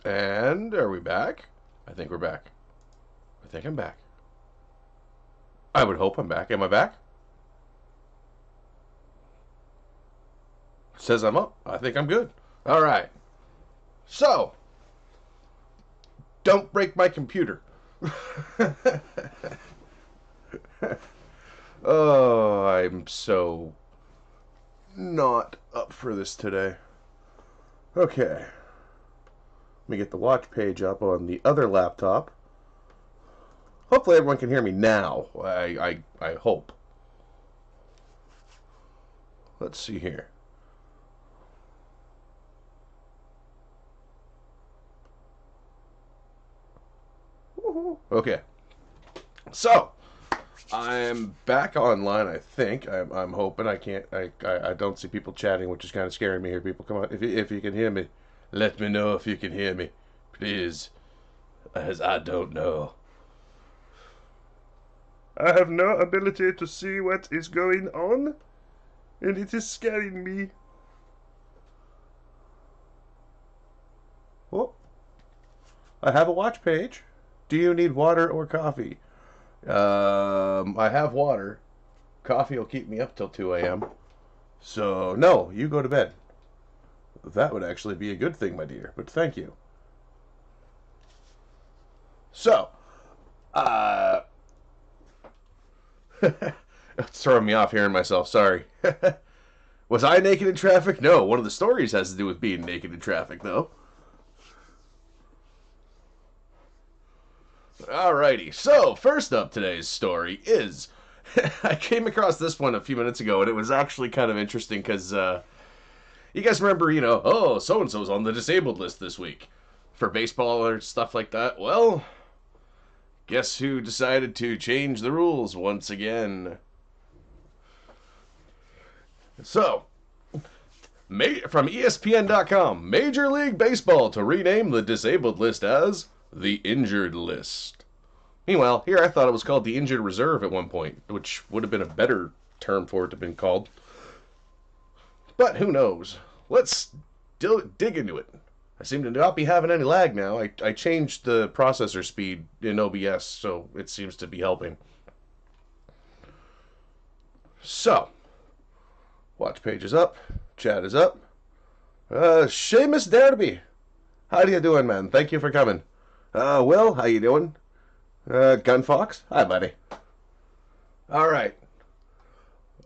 And are we back? I think we're back. I think I'm back. I would hope I'm back. Am I back? It says I'm up. I think I'm good. All right. So, don't break my computer. Oh, I'm so not up for this today. Okay. Let me get the watch page up on the other laptop. Hopefully everyone can hear me now. I hope. Let's see here. Okay. So, I'm back online, I think. I'm hoping. I don't see people chatting, which is kind of scaring me here. People, come on. If you can hear me, let me know if you can hear me. Please. As I don't know. I have no ability to see what is going on, and it is scaring me. Oh, I have a watch page. Do you need water or coffee? I have water. Coffee will keep me up till 2 a.m. So, no, you go to bed. That would actually be a good thing, my dear, but thank you. So, it's throwing me off hearing myself, sorry. Was I naked in traffic? No, one of the stories has to do with being naked in traffic, though. Alrighty, so first up today's story is I came across this one a few minutes ago, and it was actually kind of interesting because you guys remember, oh, so and so's on the disabled list this week for baseball or stuff like that. Well, guess who decided to change the rules once again? So, from ESPN.com, Major League Baseball to rename the disabled list as the injured list. Meanwhile, here I thought it was called the injured reserve at one point, which would have been a better term for it to have been called. But who knows? Let's dig into it. I seem to not be having any lag now. I changed the processor speed in OBS, so it seems to be helping. So, watch page is up, chat is up. Seamus Derby, how you doing, man? Thank you for coming. Will, how you doing? Gunfox, hi, buddy. All right.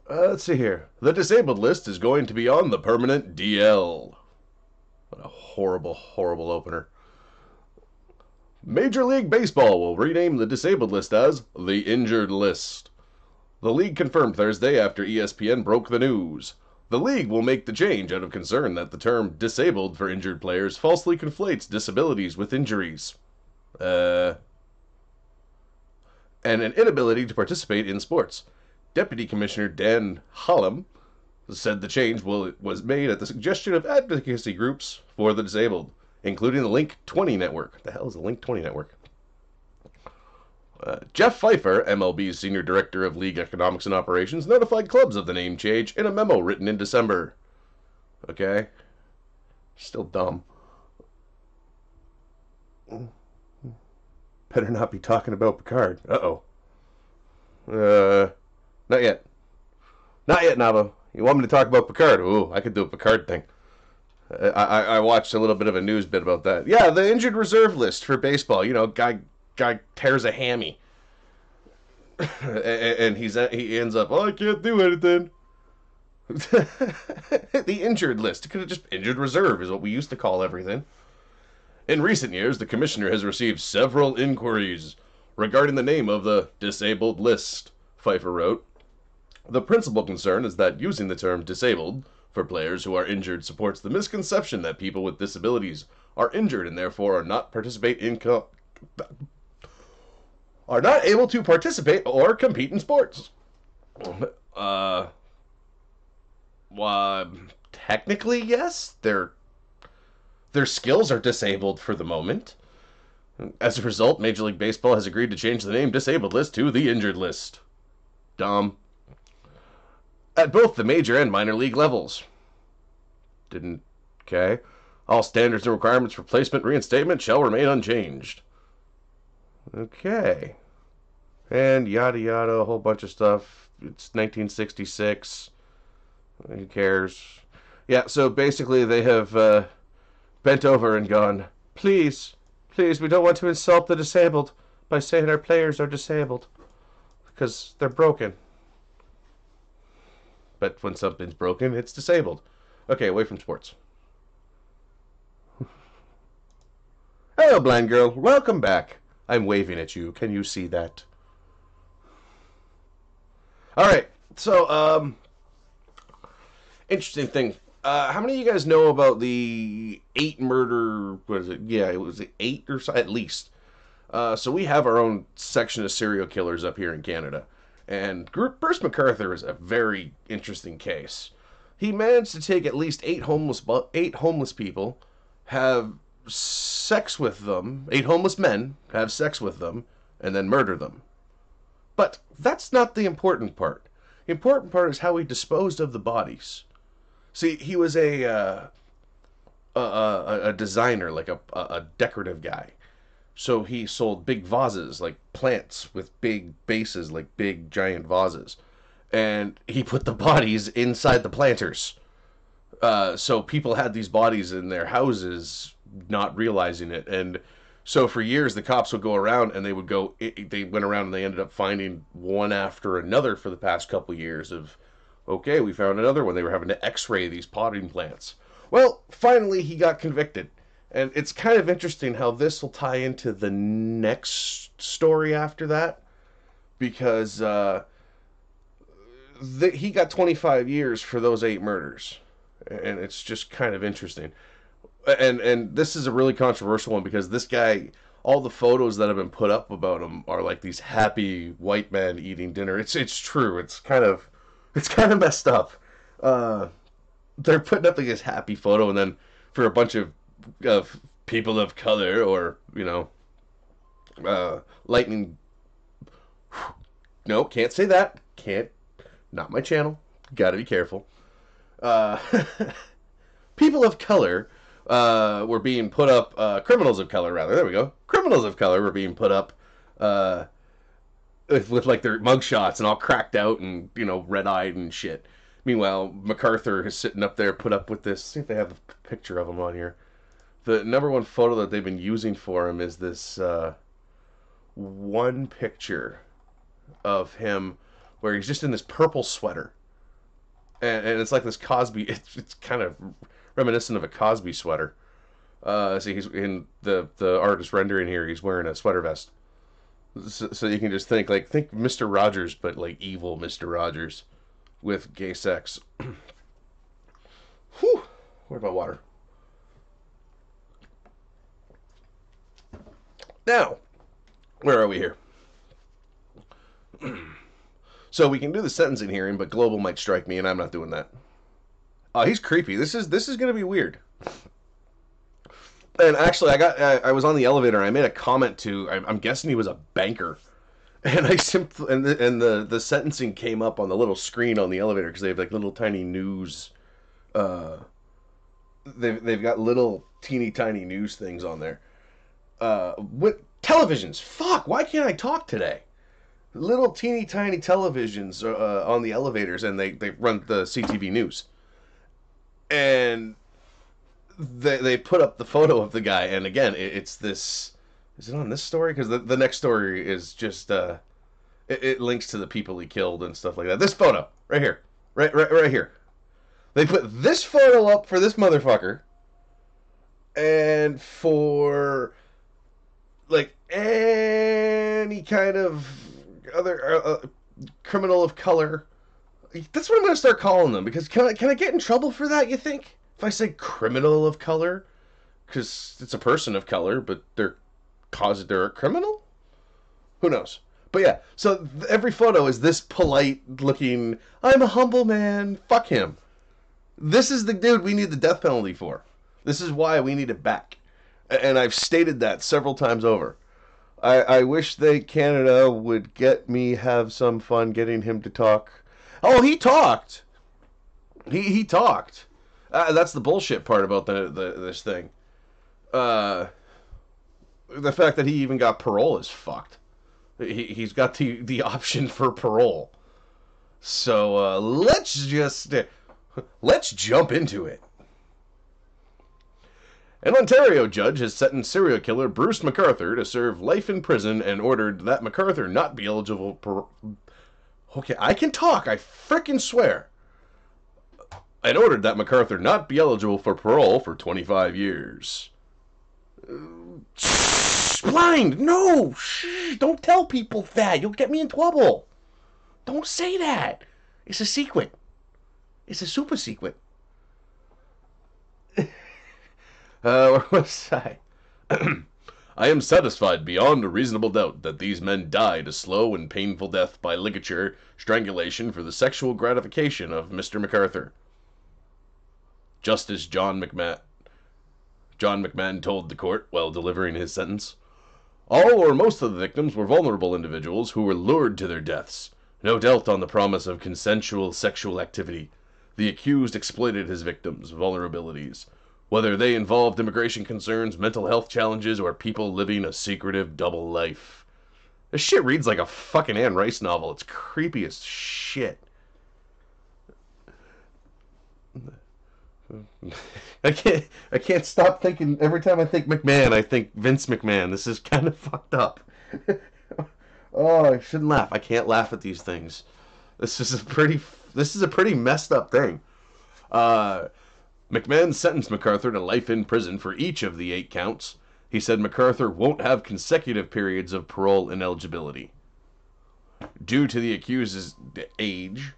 Let's see here. The disabled list is going to be on the permanent DL. What a horrible, horrible opener. Major League Baseball will rename the disabled list as the injured list. The league confirmed Thursday after ESPN broke the news. The league will make the change out of concern that the term disabled for injured players falsely conflates disabilities with injuries. And an inability to participate in sports. Deputy Commissioner Dan Hallam said the change was made at the suggestion of advocacy groups for the disabled, including the Link 20 network. What the hell is the Link 20 network? Jeff Pfeiffer, MLB's Senior Director of League Economics and Operations, notified clubs of the name change in a memo written in December. Okay. Still dumb. Better not be talking about Picard. Uh-oh. Not yet. Not yet, Nabo. You want me to talk about Picard? Ooh, I could do a Picard thing. I watched a little bit of a news bit about that. Yeah, the injured reserve list for baseball. Guy tears a hammy. And he ends up, oh, I can't do anything. The injured list. It could have just injured reserve is what we used to call everything. In recent years, the commissioner has received several inquiries regarding the name of the disabled list, Pfeiffer wrote. The principal concern is that using the term disabled for players who are injured supports the misconception that people with disabilities are injured and therefore are not able to participate or compete in sports. Technically, yes. Their skills are disabled for the moment. As a result, Major League Baseball has agreed to change the name disabled list to the injured list. Dumb. At both the major and minor league levels. Okay. All standards and requirements for placement reinstatement shall remain unchanged. Okay. And yada yada, a whole bunch of stuff. It's 1966. Who cares? Yeah, so basically they have bent over and gone, please, please, we don't want to insult the disabled by saying our players are disabled. Because they're broken. But when something's broken, it's disabled. Okay, away from sports. Hello, blind girl. Welcome back. I'm waving at you. Can you see that? Alright, so, interesting thing. How many of you guys know about the 8 murder, what is it? Yeah, it was 8 or so, at least. So we have our own section of serial killers up here in Canada. And Bruce McArthur is a very interesting case. He managed to take at least 8 homeless people, have sex with them, 8 homeless men, have sex with them, and then murder them. But that's not the important part. The important part is how he disposed of the bodies. See, he was a designer, like a decorative guy. So he sold big vases, like plants with big bases, like big giant vases. And he put the bodies inside the planters. So people had these bodies in their houses, not realizing it. And so for years, the cops would go around and they went around and they ended up finding one after another for the past couple years of, okay, we found another one. They were having to x-ray these potting plants. Well, finally he got convicted. And it's kind of interesting how this will tie into the next story after that. Because he got 25 years for those 8 murders. And it's just kind of interesting. And this is a really controversial one because this guy, all the photos that have been put up about him are like these happy white men eating dinner. It's true. It's kind of messed up. They're putting up like this happy photo, and then for a bunch of people of color, or lightning. No, can't say that. Can't. Not my channel. Got to be careful. People of color were being put up. Criminals of color, rather. There we go. Criminals of color were being put up with like their mugshots and all cracked out and red-eyed and shit. Meanwhile, MacArthur is sitting up there, put up with this. See if they have a picture of him on here. The number one photo that they've been using for him is this one picture of him where he's just in this purple sweater. And it's like this Cosby, it's kind of reminiscent of a Cosby sweater. See, he's in the artist rendering here, he's wearing a sweater vest. So you can just think Mr. Rogers, but like evil Mr. Rogers with gay sex. Whew, what about water? Now, where are we here? So we can do the sentencing hearing, but Global might strike me, and I'm not doing that. Oh, he's creepy. This is going to be weird. And actually, I was on the elevator, and I made a comment to. I'm guessing he was a banker, and the sentencing came up on the little screen on the elevator because they have like little tiny news. They've got little teeny tiny news things on there. With televisions. Fuck, why can't I talk today? Little teeny tiny televisions on the elevators, and they run the CTV news. And they put up the photo of the guy, and again, it's this. Is it on this story? Because the next story is just it links to the people he killed and stuff like that. This photo right here, right here. They put this photo up for this motherfucker, and for like any kind of other criminal of color. That's what I'm going to start calling them, because can I get in trouble for that, you think? If I say criminal of color? Because it's a person of color, but they're a criminal? Who knows? But yeah, so every photo is this polite looking, I'm a humble man, fuck him. This is the dude we need the death penalty for. This is why we need it back. And I've stated that several times over. I wish Canada would have some fun getting him to talk. Oh, he talked. He talked. That's the bullshit part about this thing. Uh, the fact that he even got parole is fucked. He's got the option for parole. So let's jump into it. An Ontario judge has sentenced serial killer Bruce McArthur to serve life in prison and ordered that McArthur not be eligible for... Okay, I can talk, I frickin' swear. And ordered that McArthur not be eligible for parole for 25 years. Blind! No! Shh! Don't tell people that! You'll get me in trouble! Don't say that! It's a secret. It's a super secret. Where was I? I am satisfied beyond a reasonable doubt that these men died a slow and painful death by ligature strangulation for the sexual gratification of Mr. McArthur. Justice John McMahon told the court while delivering his sentence. All or most of the victims were vulnerable individuals who were lured to their deaths, no doubt on the promise of consensual sexual activity. The accused exploited his victims' vulnerabilities, whether they involved immigration concerns, mental health challenges, or people living a secretive double life. This shit reads like a fucking Anne Rice novel. It's creepy as shit. I can't stop thinking. Every time I think McMahon, I think Vince McMahon. This is kind of fucked up. Oh, I shouldn't laugh. I can't laugh at these things. This is a pretty messed up thing. McMahon sentenced McArthur to life in prison for each of the 8 counts. He said McArthur won't have consecutive periods of parole ineligibility. Due to the accused's age,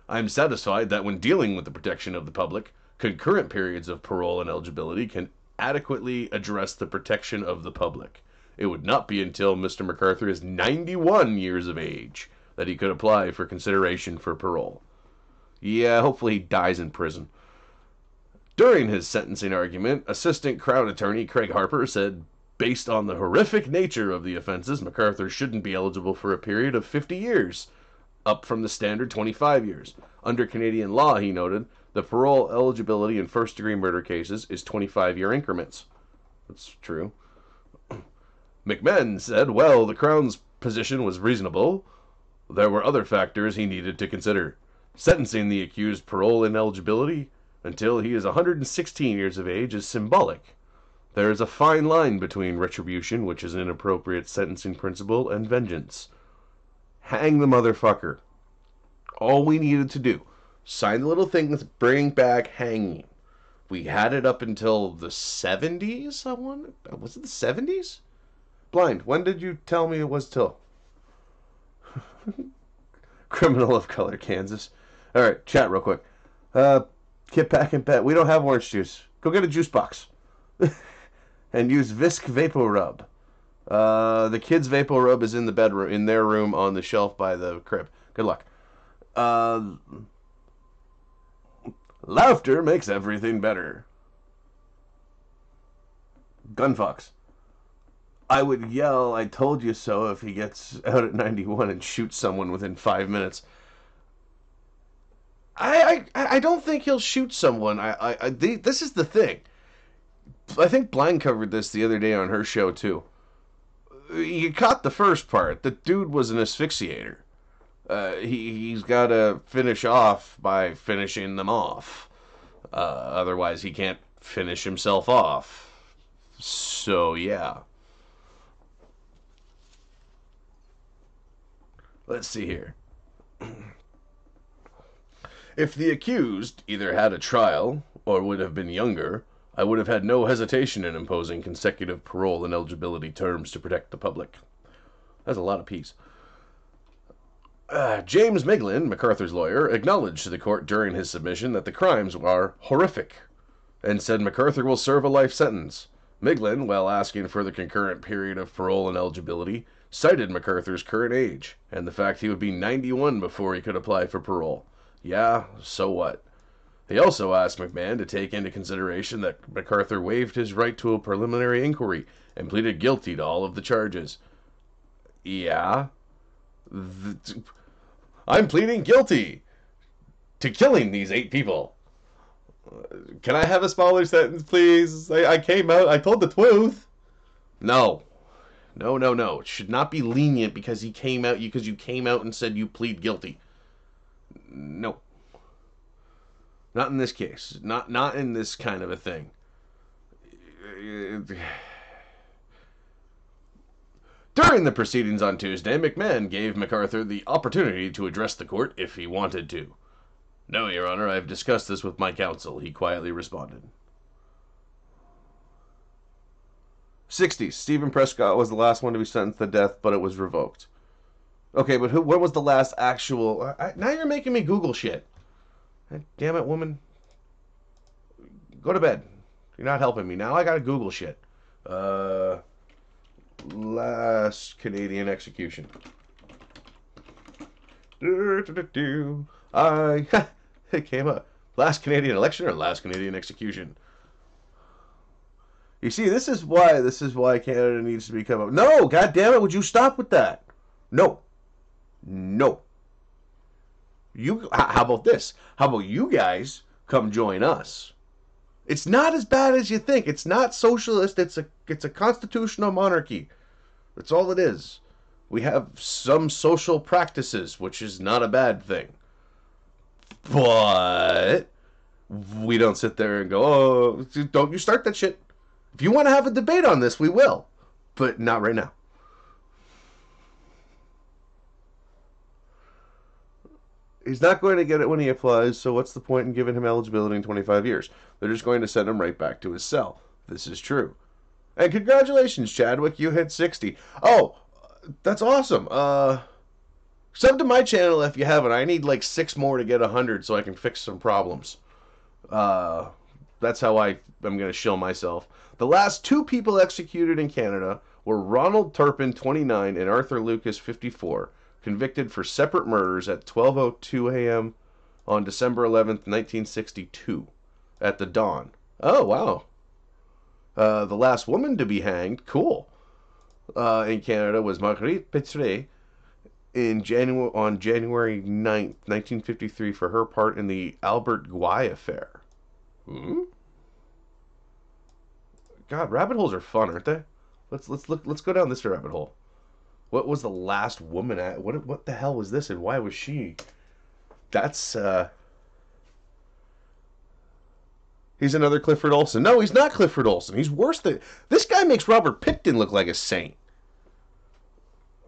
I am satisfied that when dealing with the protection of the public, concurrent periods of parole ineligibility can adequately address the protection of the public. It would not be until Mr. McArthur is 91 years of age that he could apply for consideration for parole. Yeah, hopefully he dies in prison. During his sentencing argument, Assistant Crown Attorney Craig Harper said, based on the horrific nature of the offenses, McArthur shouldn't be eligible for a period of 50 years, up from the standard 25 years. Under Canadian law, he noted, the parole eligibility in first-degree murder cases is 25-year increments. That's true. McMahon said, well, the Crown's position was reasonable. There were other factors he needed to consider. Sentencing the accused parole ineligibility until he is 116 years of age is symbolic. There is a fine line between retribution, which is an inappropriate sentencing principle, and vengeance. Hang the motherfucker. All we needed to do. Sign the little thing that's bringing back hanging. We had it up until the 70s, Was it the 70s? Blind, when did you tell me it was till? Criminal of color, Kansas. Alright, chat real quick. Get back in bed. We don't have orange juice. Go get a juice box. And use Visc Vapor Rub. The kids' Vapor Rub is in the bedroom, in their room on the shelf by the crib. Good luck. Laughter makes everything better. Gunfox. I would yell, I told you so, if he gets out at 91 and shoots someone within 5 minutes. I don't think he'll shoot someone. This is the thing. I think Blind covered this the other day on her show, too. You caught the first part. The dude was an asphyxiator. He's got to finish off by finishing them off. Otherwise, he can't finish himself off. So, yeah. Let's see here. If the accused either had a trial or would have been younger, I would have had no hesitation in imposing consecutive parole and eligibility terms to protect the public. That's a lot of peace. James Miglin, McArthur's lawyer, acknowledged to the court during his submission that the crimes are horrific, and said McArthur will serve a life sentence. Miglin, while asking for the concurrent period of parole and eligibility, cited McArthur's current age, and the fact he would be 91 before he could apply for parole. Yeah, so what? He also asked McMahon to take into consideration that McArthur waived his right to a preliminary inquiry and pleaded guilty to all of the charges. Yeah? I'm pleading guilty to killing these 8 people. Can I have a smaller sentence, please? I came out. I told the truth. No. No, no, no. It should not be lenient because he came out because you came out and said you plead guilty. No. Not in this case. Not in this kind of a thing. During the proceedings on Tuesday, McMahon gave MacArthur the opportunity to address the court if he wanted to. No, Your Honor, I have discussed this with my counsel, he quietly responded. 60. Stephen Prescott was the last one to be sentenced to death, but it was revoked. Okay, but when was the last actual... now you're making me Google shit. Damn it, woman. Go to bed. You're not helping me. Now I gotta Google shit. Last Canadian execution. It came up. Last Canadian election or last Canadian execution? You see, this is why Canada needs to become a... No, God damn it, would you stop with that? No. No. How about this? How about you guys come join us? It's not as bad as you think. It's not socialist. It's a constitutional monarchy. That's all it is. We have some social practices, which is not a bad thing. But we don't sit there and go, oh, don't you start that shit. If you want to have a debate on this, we will. But not right now. He's not going to get it when he applies, so what's the point in giving him eligibility in 25 years? They're just going to send him right back to his cell. This is true. And congratulations, Chadwick, you hit 60. Oh, that's awesome. Sub to my channel if you haven't. I need like 6 more to get 100 so I can fix some problems. That's how I'm going to shill myself. The last 2 people executed in Canada were Ronald Turpin, 29, and Arthur Lucas, 54. Convicted for separate murders at 12:02 a.m. on December 11th, 1962, at the dawn. Oh, wow. The last woman to be hanged, cool, in Canada was Marguerite Pétré on January 9th, 1953, for her part in the Albert Guay affair. God, rabbit holes are fun, aren't they? Let's go down this rabbit hole. What was the last woman at? What the hell was this, and why was she? That's he's another Clifford Olson. No, he's not Clifford Olson. He's worse than... This guy makes Robert Picton look like a saint.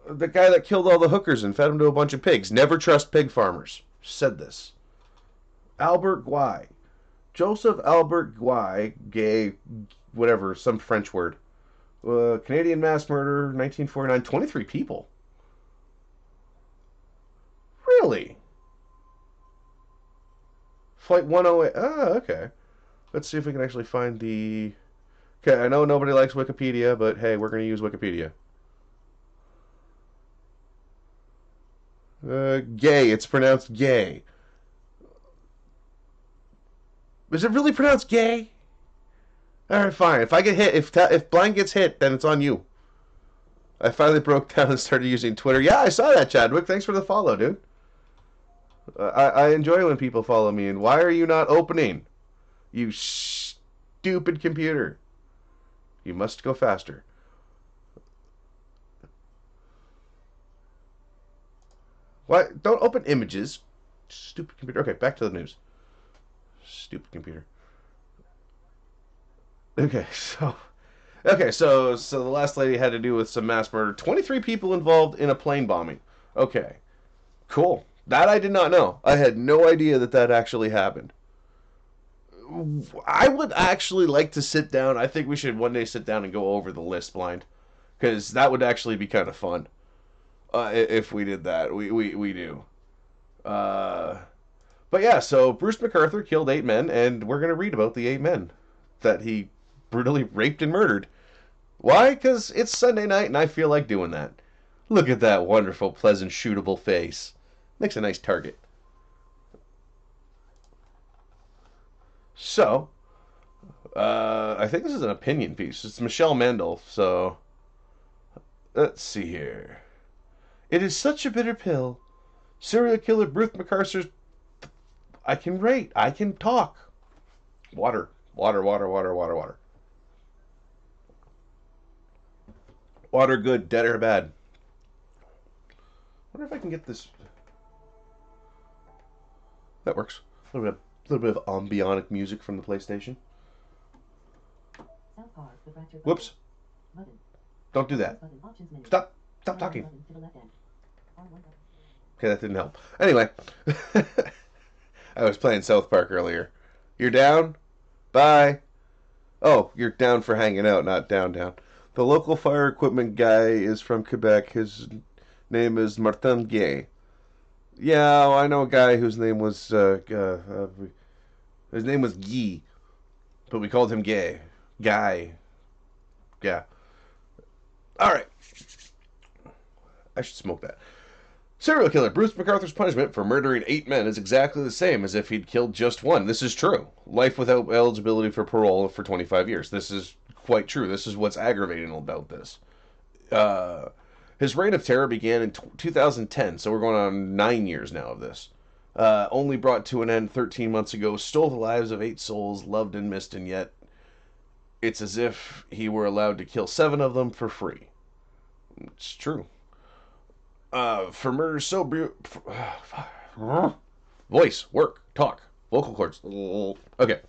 The guy that killed all the hookers and fed them to a bunch of pigs. Never trust pig farmers. Said this. Albert Guay. Joseph Albert Guay, gay, whatever, some French word. Canadian mass murder, 1949, 23 people. Really? Flight 108. Oh, okay. Let's see if we can actually find the... Okay, I know nobody likes Wikipedia, but hey, we're going to use Wikipedia. Gay. It's pronounced gay. Is it really pronounced gay? Alright, fine. If I get hit, if Blind gets hit, then it's on you. I finally broke down and started using Twitter. Yeah, I saw that, Chadwick. Thanks for the follow, dude. I enjoy when people follow me. And why are you not opening? You stupid computer. You must go faster. What? Don't open images. Stupid computer. Okay, back to the news. Stupid computer. Okay, so the last lady had to do with some mass murder. 23 people involved in a plane bombing. Okay, cool. That I did not know. I had no idea that actually happened. I would actually like to sit down. I think we should one day sit down and go over the list, Blind, because that would actually be kind of fun. If we did that, we do. But yeah, so Bruce MacArthur killed 8 men, and we're gonna read about the 8 men that he brutally raped and murdered. Why? Because it's Sunday night and I feel like doing that. Look at that wonderful, pleasant, shootable face. Makes a nice target. So, I think this is an opinion piece. It's Michelle Mendel, so let's see here. It is such a bitter pill. Serial killer Bruce MacArthur's... I can rate. I can talk. Water. Water, water, water, water, water. Water good, dead or bad. I wonder if I can get this. That works. A little bit of ambionic music from the PlayStation. Whoops. Don't do that. Stop. Stop talking. Okay, that didn't help. Anyway, I was playing South Park earlier. You're down? Bye. Oh, you're down for hanging out, not down, down. The local fire equipment guy is from Quebec. His name is Martin Gay. Yeah, well, I know a guy whose name was his name was Guy, but we called him Gay. Guy. Yeah. All right. I should smoke that. Serial killer Bruce MacArthur's punishment for murdering 8 men is exactly the same as if he'd killed just one. This is true. Life without eligibility for parole for 25 years. This is quite true. This is what's aggravating about this. His reign of terror began in 2010, so we're going on 9 years now of this. Only brought to an end 13 months ago, stole the lives of 8 souls, loved and missed, and yet it's as if he were allowed to kill 7 of them for free. It's true. For murders so voice, work, talk, vocal cords. Okay.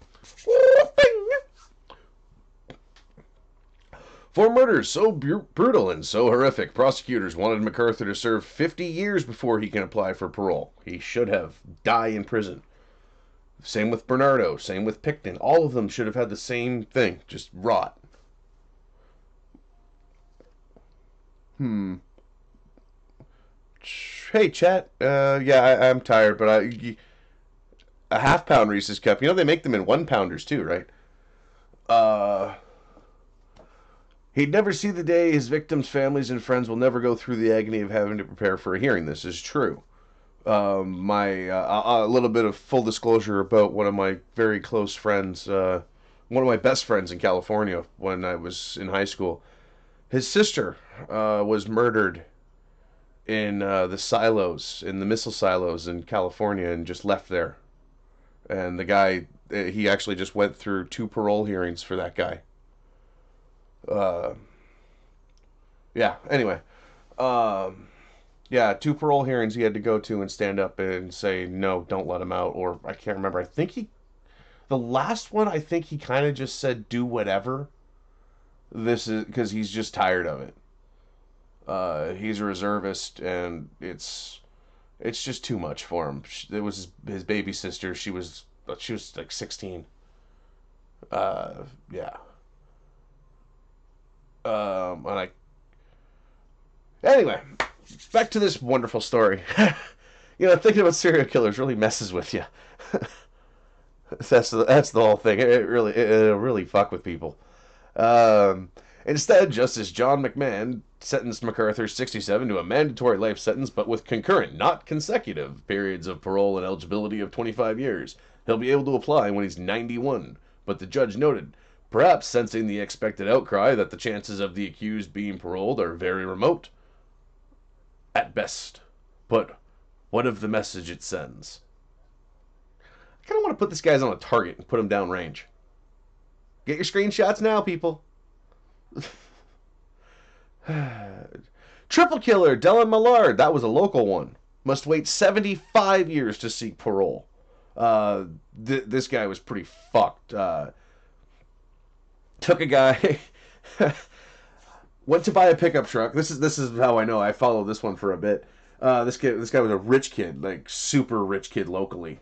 For murders so brutal and so horrific, prosecutors wanted MacArthur to serve 50 years before he can apply for parole. He should have died in prison. Same with Bernardo, same with Picton. All of them should have had the same thing, just rot. Hey, chat. Yeah, I'm tired, but a half-pound Reese's cup. You know they make them in 1-pounders too, right? Uh, He'd never see the day. His victims' families and friends will never go through the agony of having to prepare for a hearing. This is true. My a little bit of full disclosure about one of my very close friends, one of my best friends in California when I was in high school. His sister was murdered in the silos, in the missile silos in California, and just left there. And the guy, he actually just went through 2 parole hearings for that guy. Uh, yeah. Anyway, yeah, 2 parole hearings he had to go to and stand up and say no, don't let him out. Or I can't remember. I think the last one, I think he kind of just said do whatever. This is because he's just tired of it. He's a reservist, and it's just too much for him. It was his baby sister. She was like 16. Yeah. And anyway, back to this wonderful story. Thinking about serial killers really messes with you. That's the whole thing. It'll really fuck with people. Instead, Justice John McMahon sentenced MacArthur, 67, to a mandatory life sentence, but with concurrent, not consecutive, periods of parole and eligibility of 25 years. He'll be able to apply when he's 91, but the judge noted, perhaps sensing the expected outcry that the chances of the accused being paroled are very remote. At best. But what of the message it sends? I kind of want to put this guy on a target and put him down range. Get your screenshots now, people. Triple killer Dylan Millard. That was a local one. Must wait 75 years to seek parole. This guy was pretty fucked. Took a guy, went to buy a pickup truck. This is how I know. I followed this one for a bit. This guy was a rich kid, like super rich kid locally.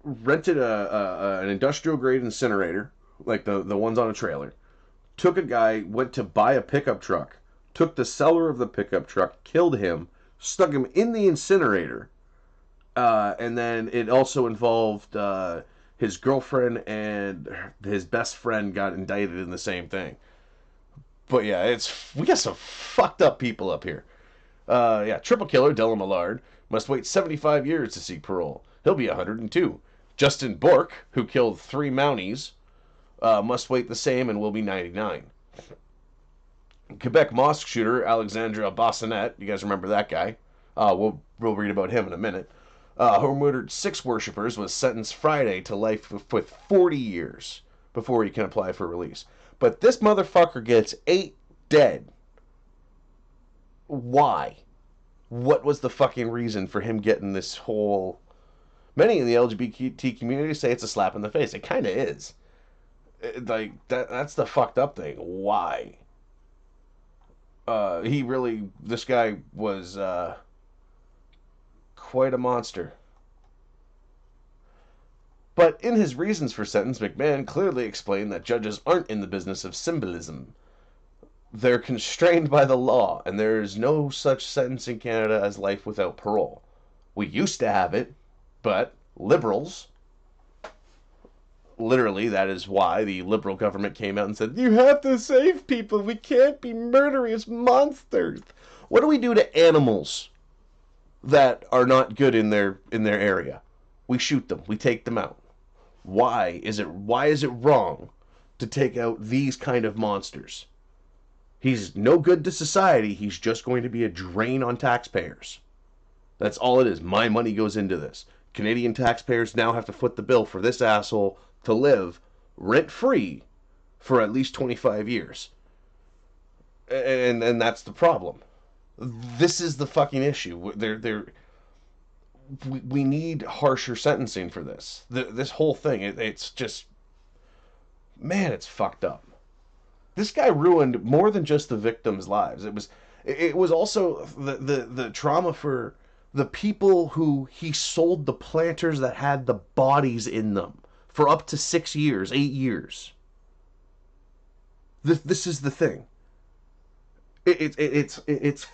Rented an industrial grade incinerator, like the ones on a trailer. Took a guy, went to buy a pickup truck. Took the seller of the pickup truck, killed him, stuck him in the incinerator, and then it also involved his girlfriend and his best friend got indicted in the same thing. But yeah, we got some fucked up people up here. Yeah, triple killer Dylan Millard must wait 75 years to seek parole. He'll be 102. Justin Bork, who killed 3 Mounties, must wait the same and will be 99. Quebec mosque shooter Alexandra Bassinet, you guys remember that guy? We'll read about him in a minute. who murdered 6 worshippers, was sentenced Friday to life with 40 years before he can apply for release. But this motherfucker gets 8 dead. Why? What was the fucking reason for him getting this whole... Many in the LGBT community say it's a slap in the face. It kind of is. Like, that's the fucked up thing. Why? This guy was quite a monster. But in his reasons for sentence, McMahon clearly explained that judges aren't in the business of symbolism. They're constrained by the law, and there is no such sentence in Canada as life without parole. We used to have it, but liberals, literally, that is why the liberal government came out and said, you have to save people, we can't be murderous monsters. What do we do to animals that are not good in their area? We shoot them, we take them out. Why is it wrong to take out these kind of monsters? He's no good to society, he's just going to be a drain on taxpayers. That's all it is. My money goes into this. Canadian taxpayers now have to foot the bill for this asshole to live rent-free for at least 25 years. And that's the problem. This is the fucking issue. We need harsher sentencing for this. This whole thing, it's just... Man, it's fucked up. This guy ruined more than just the victims' lives. It was also the trauma for the people who he sold the planters that had the bodies in them for up to 6 years, 8 years. This is the thing. It's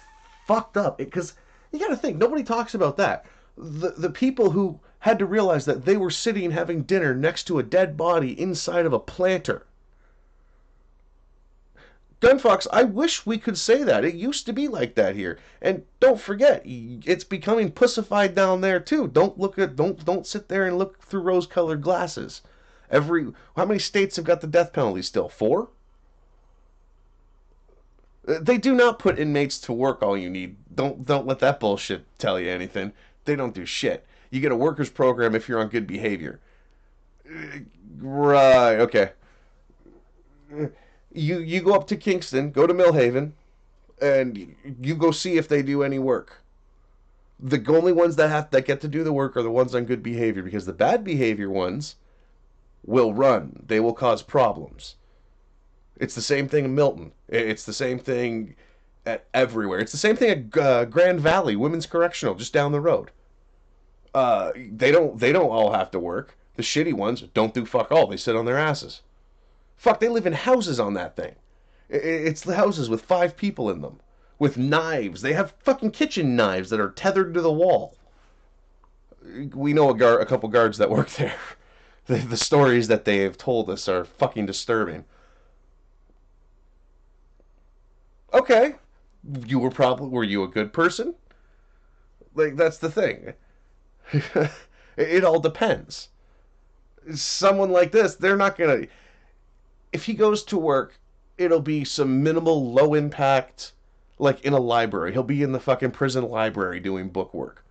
fucked up because you got to think, nobody talks about that. The people who had to realize that they were sitting having dinner next to a dead body inside of a planter. Gunfox, I wish we could say that. It used to be like that here. And don't forget, it's becoming pussified down there too. Don't sit there and look through rose-colored glasses. How many states have got the death penalty still? 4? They do not put inmates to work all you need. Don't let that bullshit tell you anything. They don't do shit. You get a workers program if you're on good behavior. Right, okay. You go up to Kingston, go to Millhaven, and you go see if they do any work. The only ones that get to do the work are the ones on good behavior, because the bad behavior ones will run. They will cause problems. It's the same thing in Milton. It's the same thing everywhere. It's the same thing at Grand Valley Women's Correctional, just down the road. They don't all have to work. The shitty ones don't do fuck all. They sit on their asses. Fuck, they live in houses on that thing. It's the houses with 5 people in them. With knives. They have fucking kitchen knives that are tethered to the wall. We know a couple guards that work there. The stories that they have told us are fucking disturbing. Okay. Were you a good person? Like, that's the thing. It all depends. Someone like this, they're not gonna... If he goes to work, it'll be some minimal, low impact, like in a library. He'll be in the fucking prison library doing book work.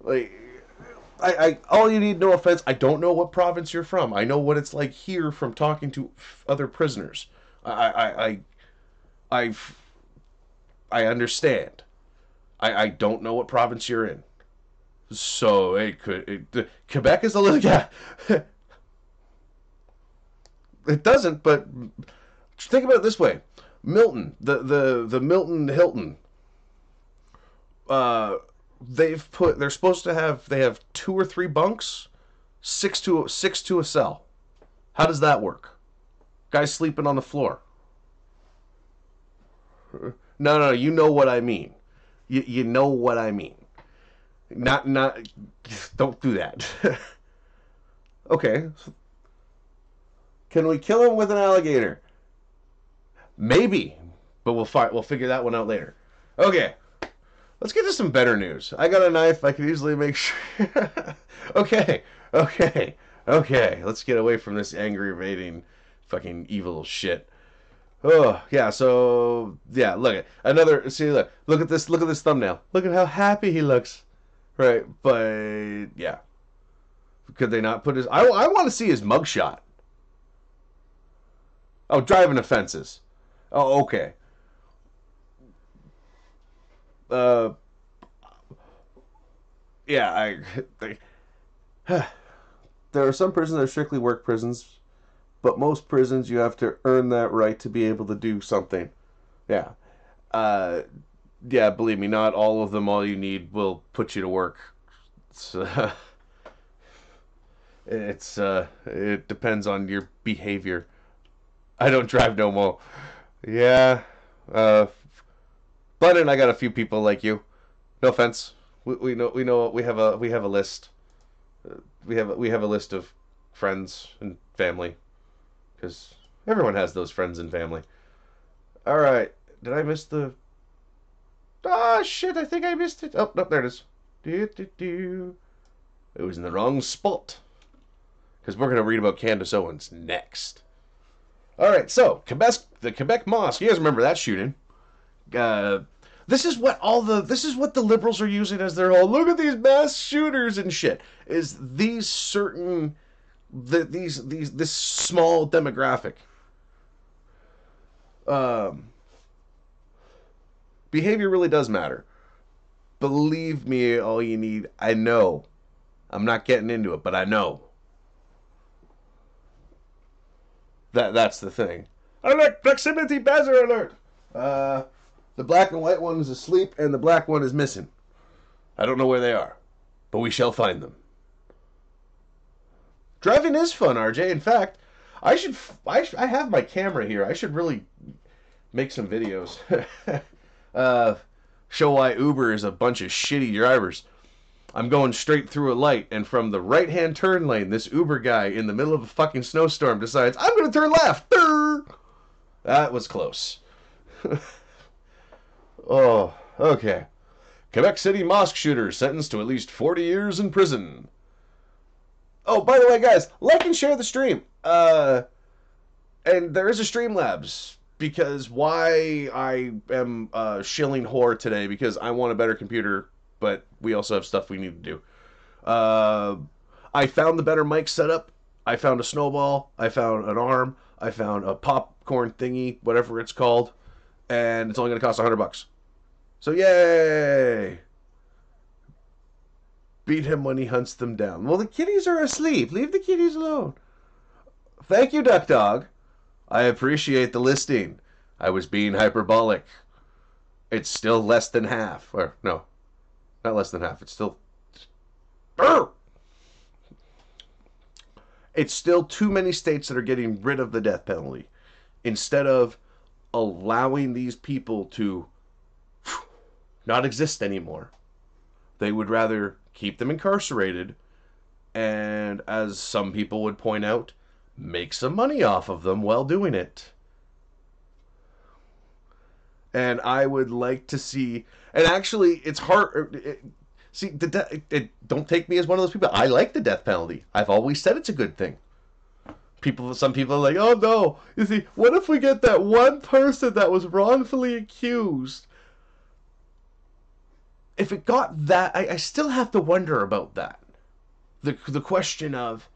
Like, I all you need, no offense, I don't know what province you're from. I know what it's like here from talking to other prisoners. I understand. I don't know what province you're in. So Quebec is a little... Yeah. It doesn't, but think about it this way. Milton, the Milton Hilton, they have 2 or 3 bunks, 6 to a cell. How does that work? Guys sleeping on the floor. No, you know what I mean. You know what I mean. Not, don't do that. Okay. Can we kill him with an alligator? Maybe, but we'll figure that one out later. Okay, let's get to some better news. I got a knife. I can easily make sure. Okay. Let's get away from this angry, evading, fucking evil shit. Oh yeah, so yeah, look at another. See, look at this. Look at this thumbnail. Look at how happy he looks. Right, but yeah, could they not put his? I want to see his mugshot. Oh, driving offenses. Oh, okay. Uh, yeah, there are some prisons that are strictly work prisons, but most prisons you have to earn that right to be able to do something. Yeah. Uh, yeah, believe me, not all of them. All you need will put you to work. It's it depends on your behavior. I don't drive no more. Yeah. Uh, but and I got a few people like you. No offense. We know we have a list. We have a list of friends and family because everyone has those friends and family. All right. Did I miss the? Ah, shit! I think I missed it. Oh, no, there it is. Do, do, do. It was in the wrong spot because we're gonna read about Candace Owens next. All right, so the Quebec Mosque. You guys remember that shooting? Uh, this is what the liberals are using as their whole look at these mass shooters and shit. Is these certain these this small demographic um, behavior really does matter. Believe me, all you need. I know. I'm not getting into it, but I know that's the thing. Alert! Proximity buzzer alert! Uh, the black and white one is asleep, and the black one is missing. I don't know where they are, but we shall find them. Driving is fun, RJ. In fact, I have my camera here. I should really make some videos. uh, show why Uber is a bunch of shitty drivers. I'm going straight through a light, and from the right-hand turn lane, this Uber guy in the middle of a fucking snowstorm decides, I'm going to turn left. That was close. Oh, okay. Quebec City mosque shooter sentenced to at least 40 years in prison. Oh, by the way, guys, like and share the stream. And there is a Streamlabs because why I am shilling whore today because I want a better computer, but we also have stuff we need to do. I found the better mic setup. I found a snowball. I found an arm. I found a popcorn thingy, whatever it's called, and it's only going to cost $100. So yay! Beat him when he hunts them down. Well, the kitties are asleep. Leave the kitties alone. Thank you, Duck Dog. I appreciate the listing. I was being hyperbolic. It's still less than half. Or, no, not less than half. It's still... It's still too many states that are getting rid of the death penalty. Instead of allowing these people to not exist anymore, they would rather keep them incarcerated and, as some people would point out, make some money off of them while doing it. And I would like to see, and actually, it's hard. See, don't take me as one of those people. I like the death penalty. I've always said it's a good thing. Some people are like, oh no. You see, what if we get that one person that was wrongfully accused? If it got that, I still have to wonder about that. The question of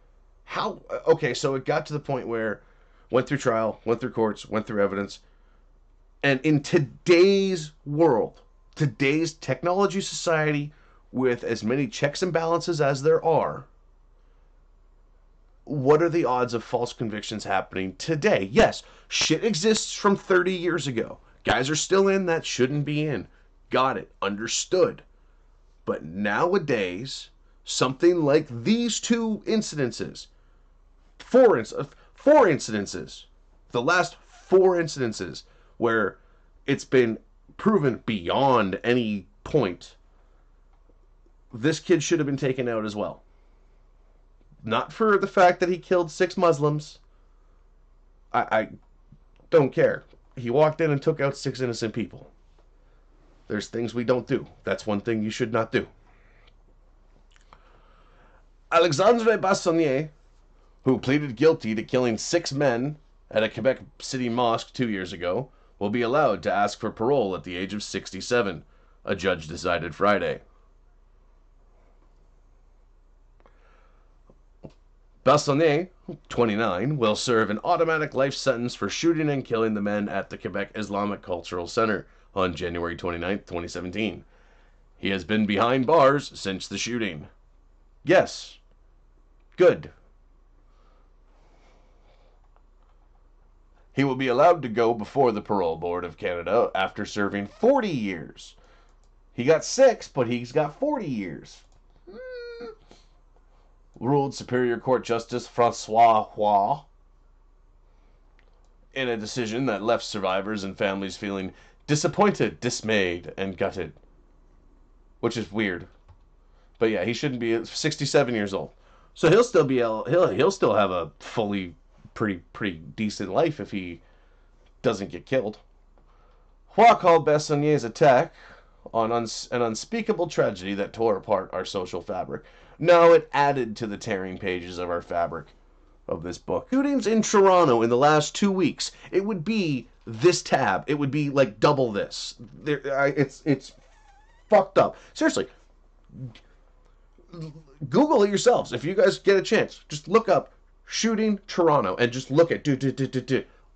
how. Okay, so it got to the point where went through trial, went through courts, went through evidence, and in today's world, today's technology society, with as many checks and balances as there are, what are the odds of false convictions happening today? Yes, shit exists from 30 years ago. Guys are still in that shouldn't be in. Got it. Understood. But nowadays, something like these two incidences, four incidences, the last four incidences where it's been proven beyond any point, this kid should have been taken out as well. Not for the fact that he killed 6 Muslims. I don't care. He walked in and took out 6 innocent people. There's things we don't do. That's one thing you should not do. Alexandre Bassonnier, who pleaded guilty to killing 6 men at a Quebec City mosque 2 years ago will be allowed to ask for parole at the age of 67, a judge decided Friday. Bessonnier, 29, will serve an automatic life sentence for shooting and killing the men at the Quebec Islamic Cultural Center on January 29, 2017. He has been behind bars since the shooting. Yes. Good. He will be allowed to go before the Parole Board of Canada after serving 40 years. He got 6, but he's got 40 years. Ruled Superior Court Justice Francois Roy in a decision that left survivors and families feeling disappointed, dismayed, and gutted. Which is weird. But yeah, he shouldn't be 67 years old. So he'll still be he'll still have a fully pretty decent life if he doesn't get killed. Roy called Bessonnier's attack on an unspeakable tragedy that tore apart our social fabric. No, it added to the tearing pages of our fabric of this book. Shootings in Toronto in the last 2 weeks. It would be this tab. It would be like double this. It's fucked up. Seriously. Google it yourselves. If you guys get a chance, just look up shooting Toronto and just look at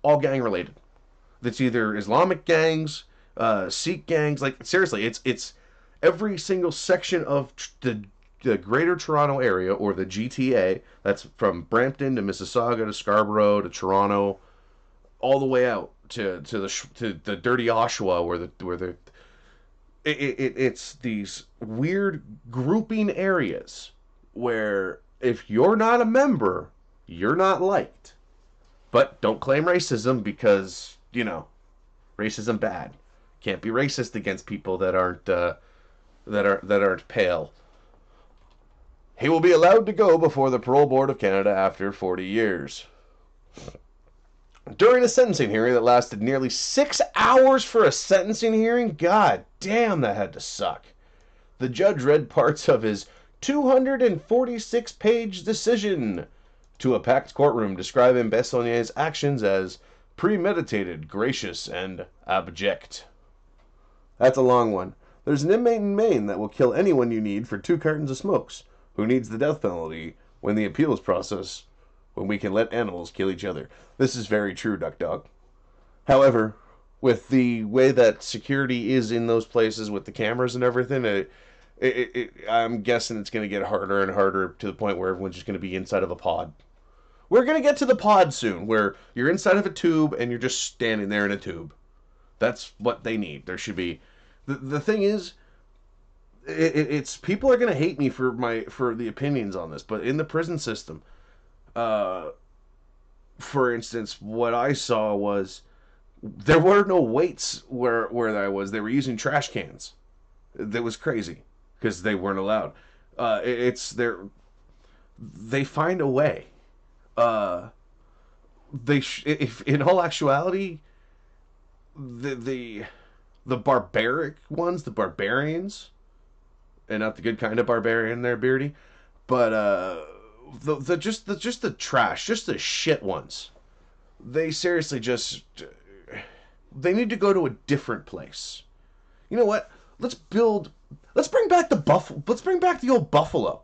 all gang related. It's either Islamic gangs, Sikh gangs. Like seriously, it's every single section of the Greater Toronto Area or the GTA. That's from Brampton to Mississauga to Scarborough to Toronto, all the way out to the dirty Oshawa, it's these weird grouping areas where if you're not a member, you're not liked. But don't claim racism because, racism bad. Can't be racist against people that aren't pale. He will be allowed to go before the Parole Board of Canada after 40 years. During a sentencing hearing that lasted nearly 6 hours for a sentencing hearing, god damn, that had to suck. The judge read parts of his 246-page decision to a packed courtroom, describing Bessonnier's actions as premeditated, gracious, and abject. That's a long one. There's an inmate in Maine that will kill anyone you need for 2 cartons of smokes, who needs the death penalty when the appeals process, when we can let animals kill each other. This is very true, Duck Dog. However, with the way that security is in those places with the cameras and everything, I'm guessing it's going to get harder and harder to the point where everyone's just going to be inside of a pod. We're going to get to the pod soon, where you're inside of a tube and you're just standing there in a tube. That's what they need. There should be... The thing is, it's people are going to hate me for the opinions on this, but in the prison system, for instance, what I saw was there were no weights where I was. They were using trash cans. That was crazy because they weren't allowed. They find a way. If in all actuality, the barbaric ones, the barbarians, and not the good kind of barbarian there, Beardy, but just the trash, just the shit ones. They seriously they need to go to a different place. You know what? Let's bring back the buffalo. Let's bring back the old buffalo.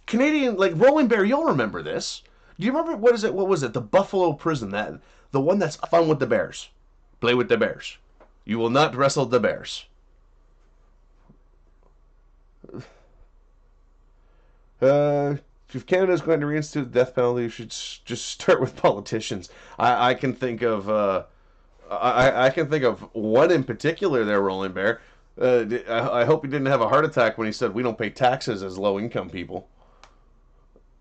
Canadian, like Rolling Bear, you'll remember this. Do you remember, what was it? The Buffalo prison, the one that's fun with the bears. Play with the bears. You will not wrestle the bears. If Canada's going to reinstitute the death penalty, you should just start with politicians. I can think of I can think of one in particular there, Rolling Bear. I hope he didn't have a heart attack when he said we don't pay taxes as low-income people.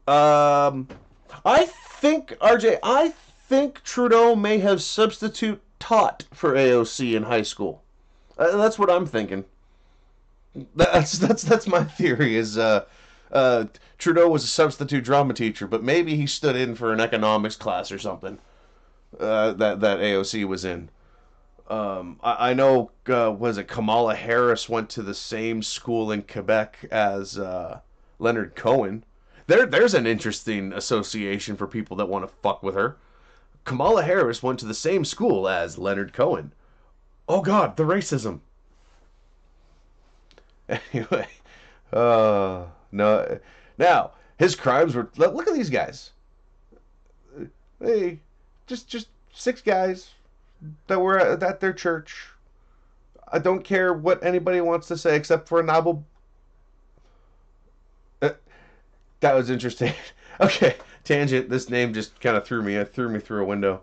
I think, RJ, Trudeau may have substitute taught for AOC in high school. That's what I'm thinking. That's my theory. Is Trudeau was a substitute drama teacher, but maybe he stood in for an economics class or something that AOC was in. I know, was it Kamala Harris went to the same school in Quebec as Leonard Cohen. There's an interesting association for people that want to fuck with her. Kamala Harris went to the same school as Leonard Cohen. Oh God, the racism. Anyway, no. Now his crimes were. Look at these guys. Hey, just 6 guys that were at their church. I don't care what anybody wants to say except for Nabu. That was interesting. Okay, tangent. This name just kind of threw me through a window.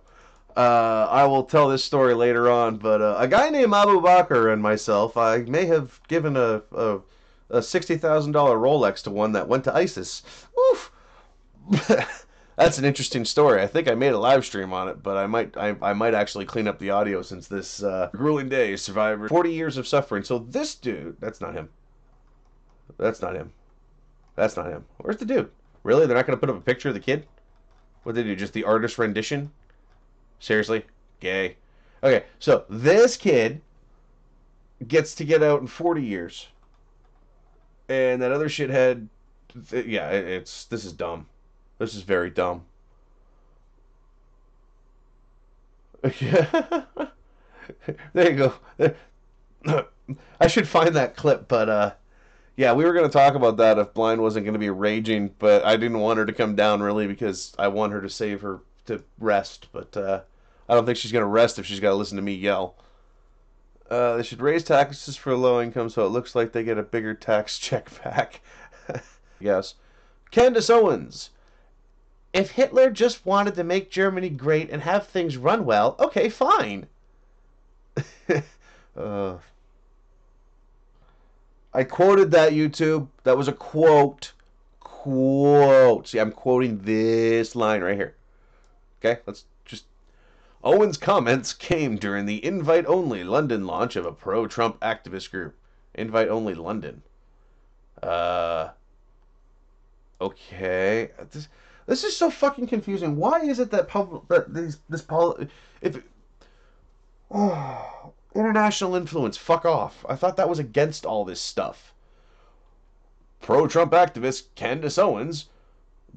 I will tell this story later on, but a guy named Abu Bakr and myself, I may have given a $60,000 Rolex to one that went to ISIS. Oof. That's an interesting story. I think I made a live stream on it, but I might actually clean up the audio since this grueling day survivor 40 years of suffering. So this dude, that's not him. That's not him. That's not him. Where's the dude? Really? They're not going to put up a picture of the kid? What did they do? Just the artist rendition? Seriously? Gay. Okay, so this kid gets to get out in 40 years. And that other shithead, yeah, this is dumb. This is very dumb. There you go. I should find that clip, but yeah, we were going to talk about that if Blind wasn't going to be raging, but I didn't want her to come down really because I want her to save her to rest, but I don't think she's going to rest if she's got to listen to me yell. They should raise taxes for low income so it looks like they get a bigger tax check back. Yes. Candace Owens. If Hitler just wanted to make Germany great and have things run well, okay, fine. I quoted that, YouTube. That was a quote. Quote. See, I'm quoting this line right here. Okay, let's just... Owens' comments came during the invite-only London launch of a pro-Trump activist group. Invite-only London. Okay. This is so fucking confusing. Why is it that international influence, fuck off. I thought that was against all this stuff. Pro-Trump activist Candace Owens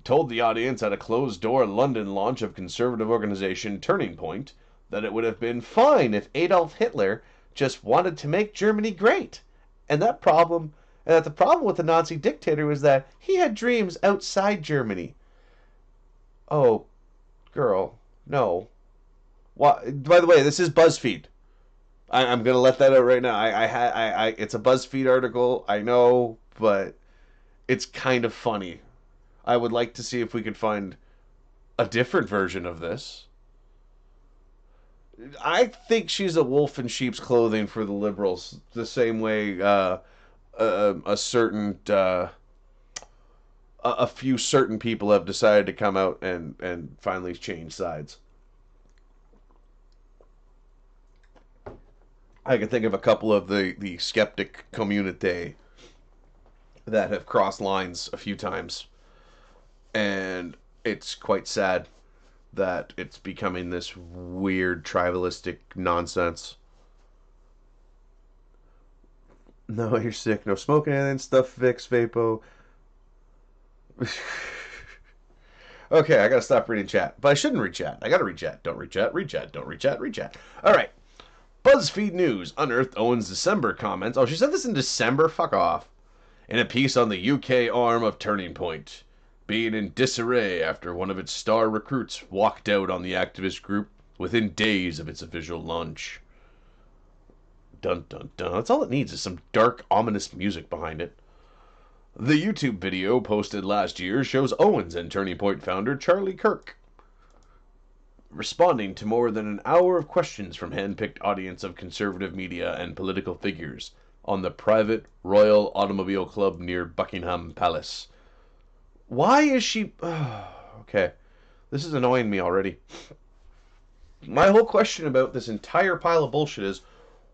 told the audience at a closed-door London launch of conservative organization Turning Point that it would have been fine if Adolf Hitler just wanted to make Germany great. And that the problem with the Nazi dictator was that he had dreams outside Germany. Oh, girl, no. Why, by the way, this is BuzzFeed. I'm gonna let that out right now. It's a BuzzFeed article, I know, but it's kind of funny. I would like to see if we could find a different version of this. I think she's a wolf in sheep's clothing for the liberals, the same way a few certain people have decided to come out and finally change sides. I can think of a couple of the skeptic community that have crossed lines a few times. And it's quite sad that it's becoming this weird tribalistic nonsense. No, you're sick. No smoking anything. Stuff Vicks, Vapo. Okay, I gotta stop reading chat. But I shouldn't read chat. I gotta read chat. Don't read chat. Read chat. Don't read chat. Read chat. Alright. BuzzFeed News unearthed Owens' December comments. Oh, she said this in December? Fuck off. In a piece on the UK arm of Turning Point, being in disarray after one of its star recruits walked out on the activist group within days of its official launch. Dun dun dun. That's all it needs is some dark, ominous music behind it. The YouTube video posted last year shows Owens and Turning Point founder Charlie Kirk responding to more than an hour of questions from hand-picked audience of conservative media and political figures on the private Royal Automobile Club near Buckingham Palace. Why is she... okay, this is annoying me already. My whole question about this entire pile of bullshit is,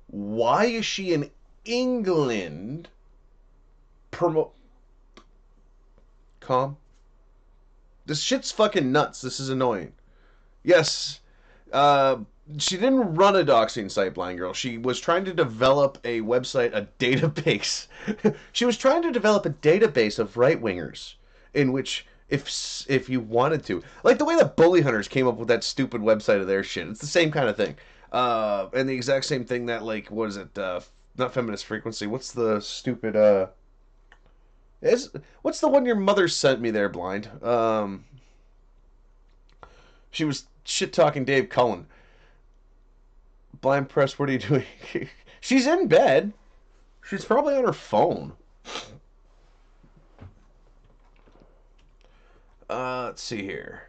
why is she in England Calm. This shit's fucking nuts. This is annoying. Yes, she didn't run a doxing site, Blind Girl. She was trying to develop a website, a database. She was trying to develop a database of right-wingers in which if you wanted to. Like the way that Bully Hunters came up with that stupid website of their shit. It's the same kind of thing. And the exact same thing that, like, what is it? Not Feminist Frequency. What's the stupid, what's the one your mother sent me there, Blind? She was shit-talking Dave Cullen. Blind Press, what are you doing? She's in bed. She's probably on her phone. Let's see here.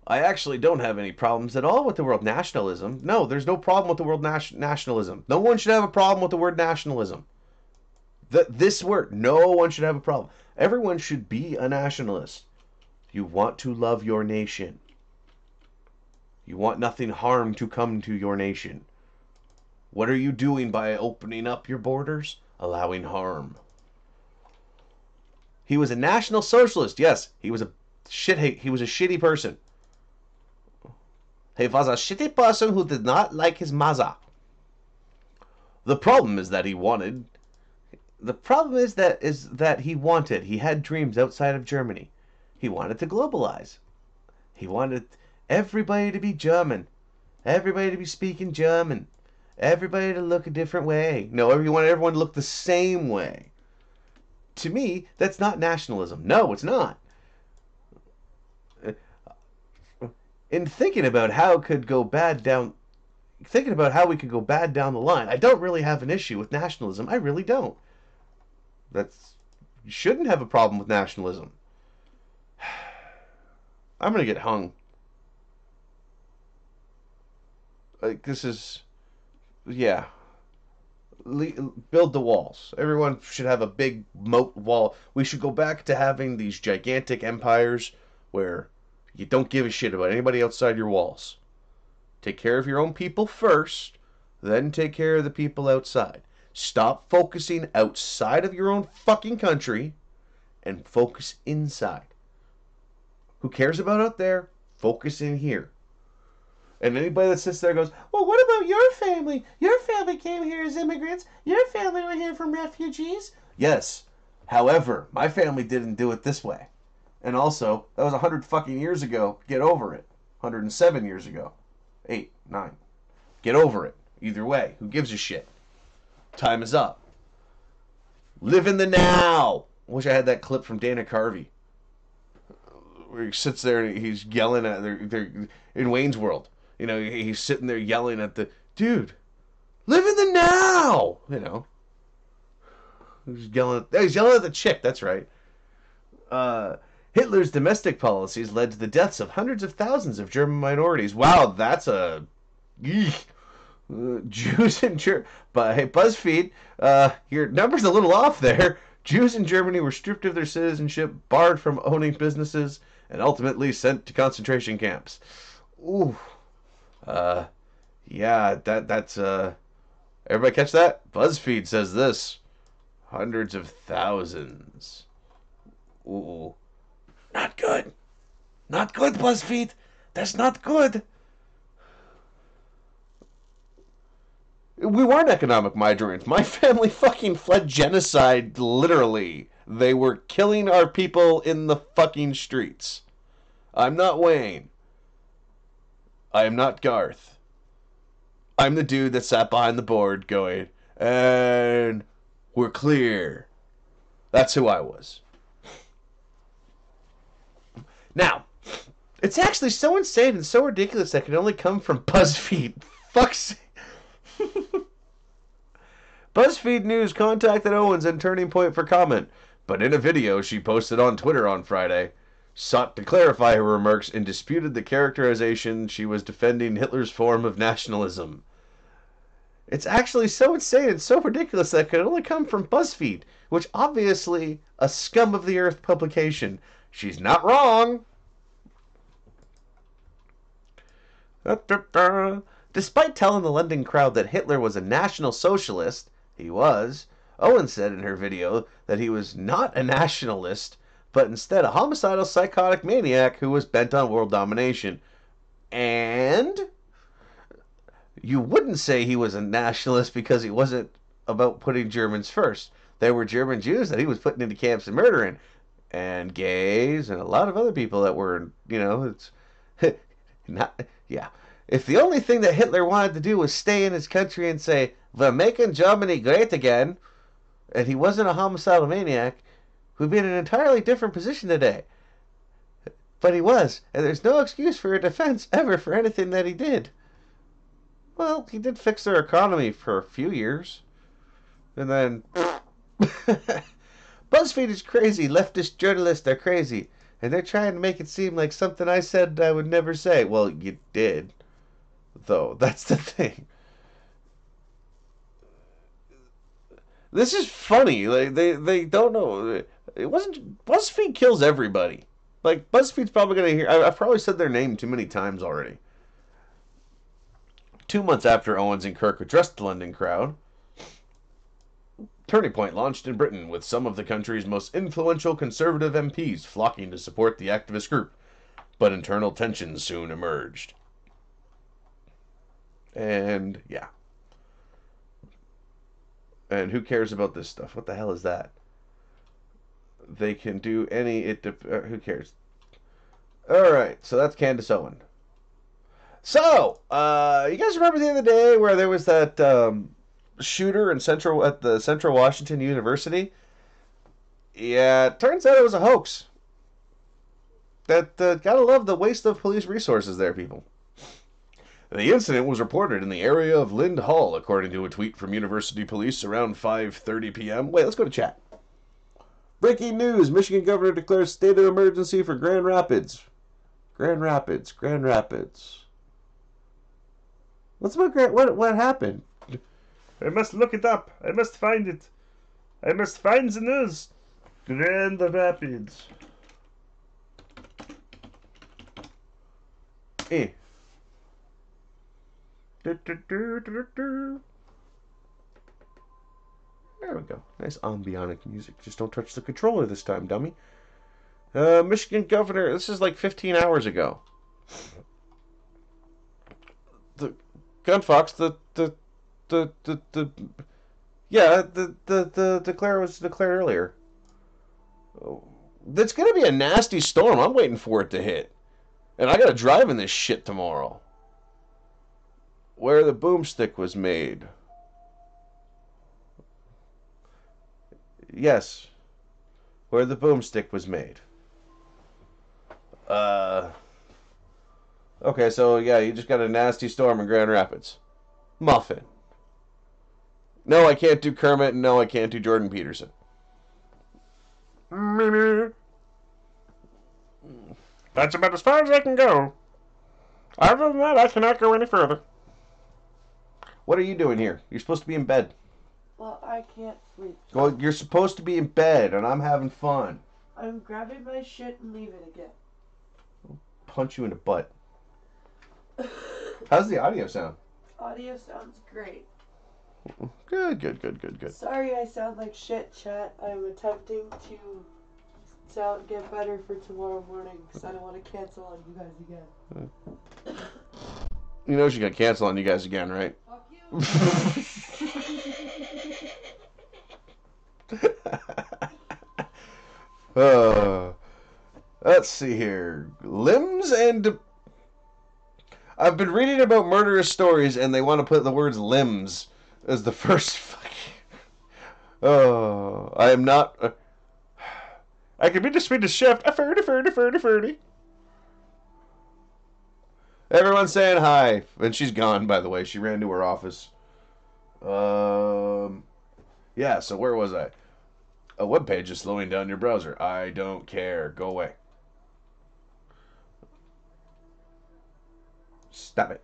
I actually don't have any problems at all with the word nationalism. No, there's no problem with the word nationalism. No one should have a problem with the word nationalism. This word, no one should have a problem. Everyone should be a nationalist. You want to love your nation. You want nothing harm to come to your nation. What are you doing by opening up your borders? Allowing harm. He was a National Socialist. Yes, he was a shitty person. He was a shitty person who did not like his mother. The problem is that he had dreams outside of Germany. He wanted to globalize. He wanted everybody to be German. Everybody to be speaking German. Everybody to look a different way. No, he wanted everyone to look the same way. To me, that's not nationalism. No, it's not. In thinking about how we could go bad down the line, I don't really have an issue with nationalism. I really don't. You shouldn't have a problem with nationalism. I'm gonna get hung. Like, this is, yeah. Build the walls. Everyone should have a big moat wall. We should go back to having these gigantic empires where you don't give a shit about anybody outside your walls. Take care of your own people first, then take care of the people outside. Stop focusing outside of your own fucking country and focus inside. Who cares about out there? Focus in here. And anybody that sits there goes, well, what about your family? Your family came here as immigrants. Your family were here from refugees. Yes. However, my family didn't do it this way. And also, that was 100 fucking years ago. Get over it. 107 years ago. 8, 9. Get over it. Either way. Who gives a shit? Time is up. Live in the now. I wish I had that clip from Dana Carvey. Where he sits there and he's yelling at they're in Wayne's World. You know, he's sitting there yelling at the dude. Live in the now. You know. He's yelling at the chick. That's right. Hitler's domestic policies led to the deaths of hundreds of thousands of German minorities. Wow, that's a Jews in Germany. But hey, BuzzFeed, your number's a little off there. Jews in Germany were stripped of their citizenship, barred from owning businesses, and ultimately sent to concentration camps. Ooh. Yeah, that's everybody catch that? BuzzFeed says this. Hundreds of thousands. Ooh. Not good. Not good, BuzzFeed. That's not good. We weren't economic migrants. My family fucking fled genocide, literally. They were killing our people in the fucking streets. I'm not Wayne. I am not Garth. I'm the dude that sat behind the board going, and we're clear. That's who I was. Now, it's actually so insane and so ridiculous that can only come from BuzzFeed. Fuck's sake. BuzzFeed News contacted Owens and Turning Point for comment, but in a video she posted on Twitter on Friday, sought to clarify her remarks and disputed the characterization she was defending Hitler's form of nationalism. It's actually so insane and so ridiculous that it could only come from BuzzFeed, which obviously a scum of the earth publication. She's not wrong. Despite telling the London crowd that Hitler was a National Socialist, he was, Owens said in her video that he was not a nationalist, but instead a homicidal psychotic maniac who was bent on world domination. And you wouldn't say he was a nationalist because he wasn't about putting Germans first. There were German Jews that he was putting into camps and murdering. and gays and a lot of other people that were, it's not, yeah. If the only thing that Hitler wanted to do was stay in his country and say, "We're making Germany great again," and he wasn't a homicidal maniac, we'd be in an entirely different position today. But he was, and there's no excuse for a defense ever for anything that he did. Well, he did fix their economy for a few years. And then... BuzzFeed is crazy. Leftist journalists are crazy. And they're trying to make it seem like something I said I would never say. Well, you did. Though, that's the thing. This is funny. Like, they don't know. It wasn't... BuzzFeed kills everybody. Like, BuzzFeed's probably going to hear... I've probably said their name too many times already. 2 months after Owens and Kirk addressed the London crowd, Turning Point launched in Britain, with some of the country's most influential Conservative MPs flocking to support the activist group, but internal tensions soon emerged. And, yeah. And who cares about this stuff? What the hell is that? They can do any... who cares? Alright, so that's Candace Owen. So, you guys remember the other day where there was that shooter at the Central Washington University? Yeah, it turns out it was a hoax. Gotta love the waste of police resources there, people. The incident was reported in the area of Lind Hall, according to a tweet from University Police around 5:30 p.m. Wait, let's go to chat. Breaking news: Michigan governor declares state of emergency for Grand Rapids. Grand Rapids. What's about what happened? I must look it up. I must find it. I must find the news. Grand Rapids. Eh. There we go. Nice ambionic music. Just don't touch the controller this time, dummy. Michigan governor. This is like 15 hours ago. The Gunfox. The declare was declared earlier. It's gonna be a nasty storm. I'm waiting for it to hit, and I gotta drive in this shit tomorrow. Where the boomstick was made. Yes. Where the boomstick was made. Okay, so yeah, you just got a nasty storm in Grand Rapids. Muffin. No, I can't do Kermit, and no, I can't do Jordan Peterson. That's about as far as I can go. Other than that, I cannot go any further. What are you doing here? You're supposed to be in bed. Well, I can't sleep. Well, you're supposed to be in bed, and I'm having fun. I'm grabbing my shit and leaving again. I'll punch you in the butt. How's the audio sound? Audio sounds great. Good. Sorry I sound like shit, chat. I'm attempting to get better for tomorrow morning because I don't want to cancel on you guys again. You know she's going to cancel on you guys again, right? Fuck you! Let's see here. Limbs and... I've been reading about murderous stories, and they want to put the words limbs as the first fucking... Oh, I am not... I can be the Swedish chef. A ferdy. Everyone's saying hi. And she's gone, by the way. She ran to her office. Yeah, so where was I? A web page is slowing down your browser. I don't care. Go away. Stop it.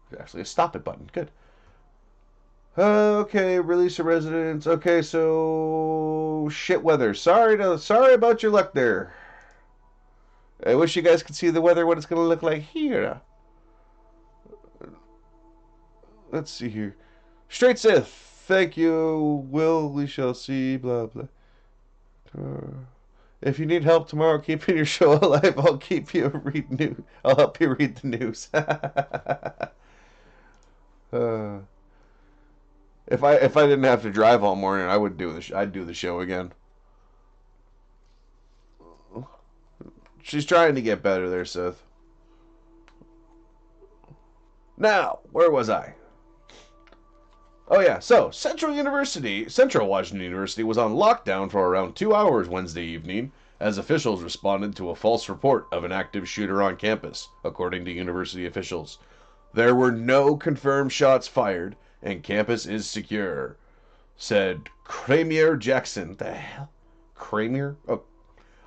There's actually a stop it button. Good. Okay, release of residents. Okay, so shit weather. Sorry about your luck there. I wish you guys could see the weather, what it's going to look like here. Let's see here. Straight Sith. Thank you. We shall see. Blah, blah. If you need help tomorrow keeping your show alive, I'll help you read the news. If I didn't have to drive all morning, I'd do the show again. She's trying to get better there, Seth. Now, where was I? Oh yeah, so Central Washington University was on lockdown for around 2 hours Wednesday evening as officials responded to a false report of an active shooter on campus, according to university officials. There were no confirmed shots fired, and campus is secure, said Kramer Jackson. The hell? Kramer? Oh,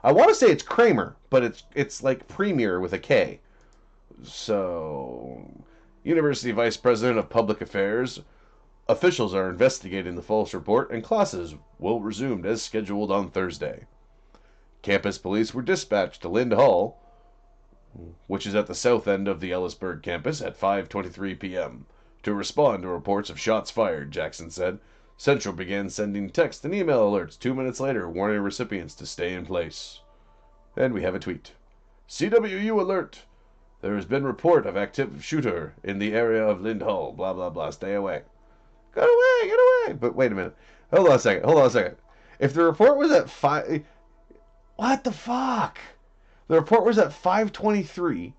I want to say it's Kramer, but it's like Premier with a K. So, University Vice President of Public Affairs, officials are investigating the false report, and classes will resume as scheduled on Thursday. Campus police were dispatched to Lind Hall, which is at the south end of the Ellisburg campus, at 5:23 p.m. to respond to reports of shots fired, Jackson said. Central began sending text and email alerts 2 minutes later, warning recipients to stay in place. And we have a tweet. CWU alert. There has been report of active shooter in the area of Lind Hall. Blah, blah, blah. Stay away. Get away, get away. But wait a minute. Hold on a second. If the report was at 5... What the fuck? The report was at 5:23,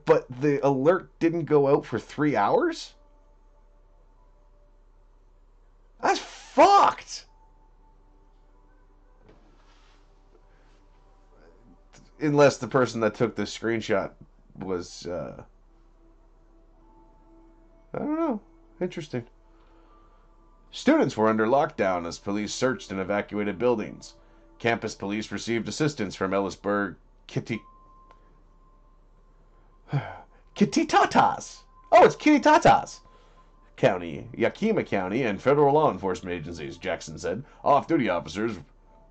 but the alert didn't go out for 3 hours? That's fucked. Unless the person that took this screenshot was, I don't know. Interesting. Students were under lockdown as police searched and evacuated buildings. Campus police received assistance from Ellisburg Kititatas. Oh, it's Kititatas County, Yakima County, and federal law enforcement agencies, Jackson said. Off-duty officers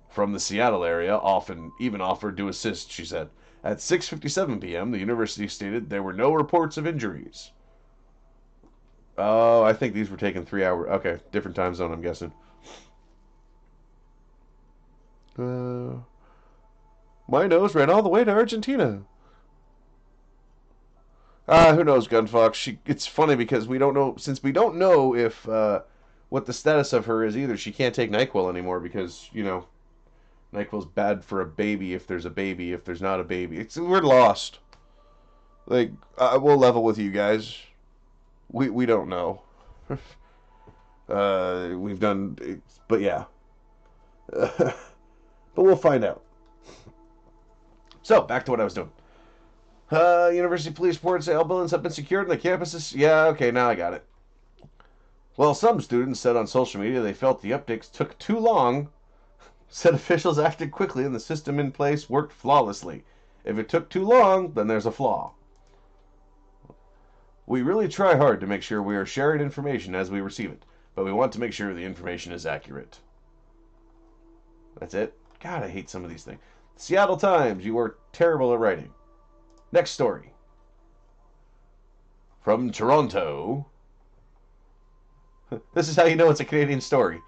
from the Seattle area often even offered to assist, she said. At 6:57 p.m., the university stated there were no reports of injuries. Oh, I think these were taken 3 hours. Okay, different time zone, I'm guessing. My nose ran all the way to Argentina. Who knows, Gunfox? It's funny because we don't know, since we don't know if, what the status of her is either. She can't take NyQuil anymore because, you know, NyQuil's bad for a baby if there's a baby, if there's not a baby. We're lost. Like, we'll level with you guys. We don't know. We've done, but yeah. But we'll find out. So, back to what I was doing. University police reports all buildings have been secured and the campuses... Yeah, okay, now I got it. Well, some students said on social media they felt the updates took too long. Said officials acted quickly and the system in place worked flawlessly. If it took too long, then there's a flaw. We really try hard to make sure we are sharing information as we receive it, but we want to make sure the information is accurate. That's it. God, I hate some of these things. Seattle Times, you are terrible at writing. Next story. From Toronto. This is how you know it's a Canadian story.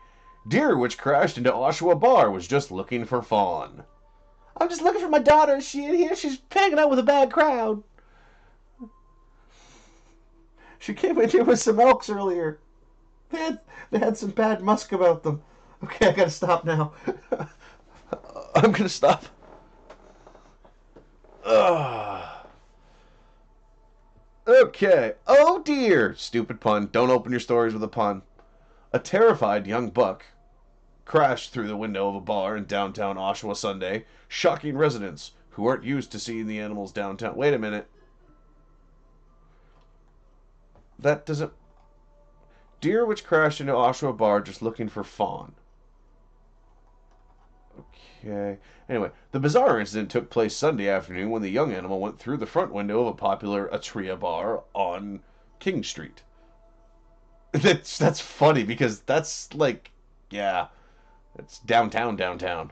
Deer which crashed into Oshawa bar was just looking for fawn. I'm just looking for my daughter. Is she in here? She's hanging out with a bad crowd. She came in here with some elks earlier. They had some bad musk about them. Okay, I gotta stop now. I'm gonna stop. Okay. Oh dear. Stupid pun. Don't open your stories with a pun. A terrified young buck crashed through the window of a bar in downtown Oshawa Sunday, shocking residents who aren't used to seeing the animals downtown. Wait a minute. That doesn't... Deer which crashed into Oshawa bar just looking for fawn. Okay. Anyway, the bizarre incident took place Sunday afternoon when the young animal went through the front window of a popular Atria bar on King Street. That's funny because that's like, yeah, it's downtown.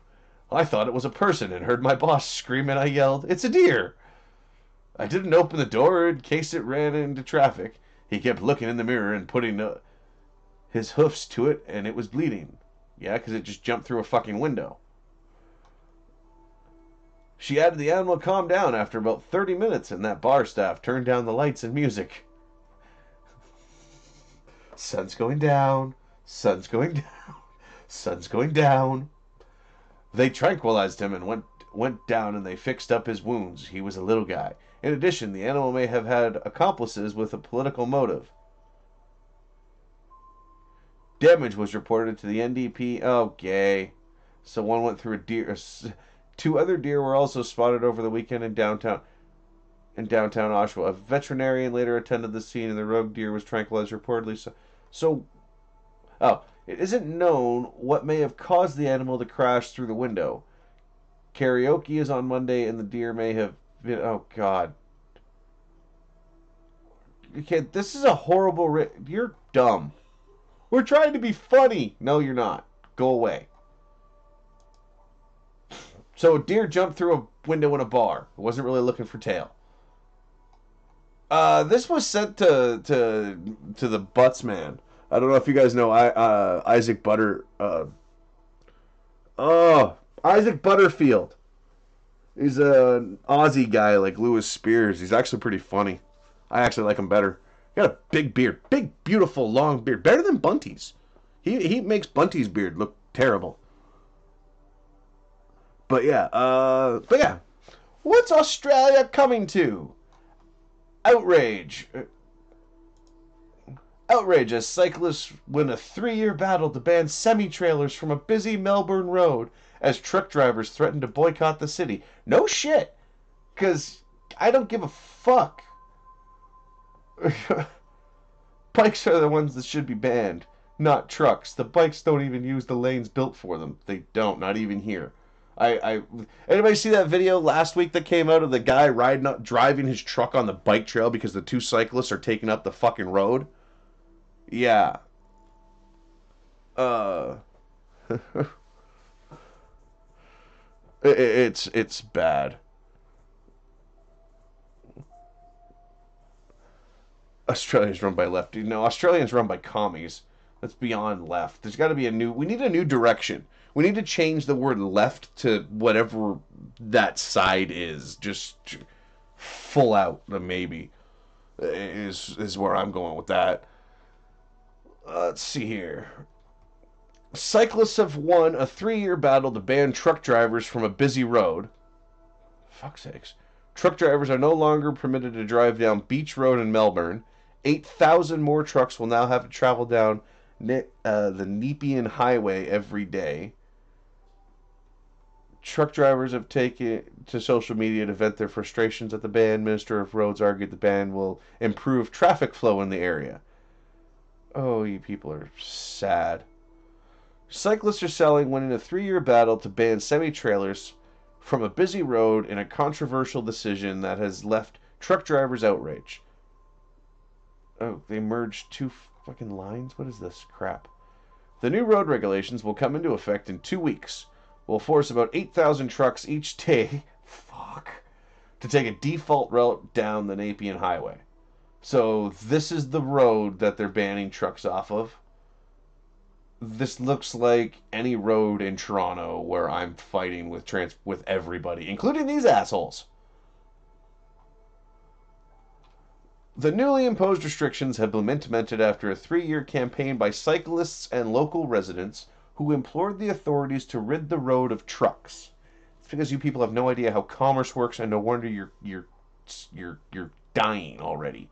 I thought it was a person and heard my boss scream and I yelled, "It's a deer!" I didn't open the door in case it ran into traffic. He kept looking in the mirror and putting his hoofs to it and it was bleeding. Yeah, because it just jumped through a fucking window. She added the animal calmed down after about 30 minutes and that bar staff turned down the lights and music. Sun's going down. Sun's going down. Sun's going down. They tranquilized him and went went down and they fixed up his wounds. He was a little guy. In addition, the animal may have had accomplices with a political motive. Damage was reported to the NDP. Oh, gay. So one went through a deer. Two other deer were also spotted over the weekend in downtown Oshawa. A veterinarian later attended the scene, and the rogue deer was tranquilized reportedly. It isn't known what may have caused the animal to crash through the window. Karaoke is on Monday, and the deer may have been. Oh God. Okay, this is a horrible. You're dumb. We're trying to be funny. No, you're not. Go away. So a deer jumped through a window in a bar. It wasn't really looking for tail. This was sent to the Butts man. I don't know if you guys know Isaac Isaac Butterfield. He's an Aussie guy like Lewis Spears. He's actually pretty funny. I actually like him better. He got a big beard. Big, beautiful, long beard. Better than Bunty's. He makes Bunty's beard look terrible. But yeah. What's Australia coming to? Outrage. Outrage as cyclists win a 3-year battle to ban semi-trailers from a busy Melbourne road as truck drivers threaten to boycott the city. No shit. Because I don't give a fuck. Bikes are the ones that should be banned, not trucks. The bikes don't even use the lanes built for them. They don't, not even here. Anybody see that video last week that came out of the guy driving his truck on the bike trail because the two cyclists are taking up the fucking road? Yeah. It's bad. Australia's run by lefties. No, Australians run by commies. That's beyond left. There's got to be we need a new direction. We need to change the word left to whatever that side is. Just full out, maybe, is where I'm going with that. Let's see here. Cyclists have won a 3-year battle to ban truck drivers from a busy road. Fuck's sakes. Truck drivers are no longer permitted to drive down Beach Road in Melbourne. 8,000 more trucks will now have to travel down the Nepean Highway every day. Truck drivers have taken to social media to vent their frustrations at the ban. Minister of Roads argued the ban will improve traffic flow in the area. Oh, you people are sad. Cyclists are winning a 3-year battle to ban semi-trailers from a busy road in a controversial decision that has left truck drivers outraged. Oh, they merged two fucking lines? What is this crap? The new road regulations will come into effect in 2 weeks. Will force about 8,000 trucks each day to take a default route down the Nepean Highway. So this is the road that they're banning trucks off of. This looks like any road in Toronto where I'm fighting with everybody, including these assholes. The newly imposed restrictions have been implemented after a 3-year campaign by cyclists and local residents who implored the authorities to rid the road of trucks. It's because you people have no idea how commerce works, and no wonder you're dying already.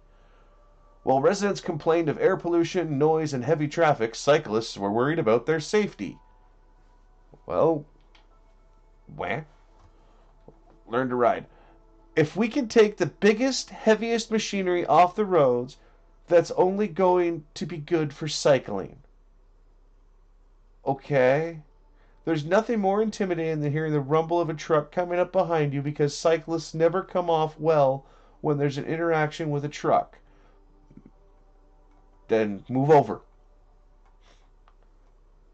While residents complained of air pollution, noise, and heavy traffic, cyclists were worried about their safety. Well, learn to ride. If we can take the biggest, heaviest machinery off the roads, that's only going to be good for cycling. Okay? There's nothing more intimidating than hearing the rumble of a truck coming up behind you because cyclists never come off well when there's an interaction with a truck. Then move over.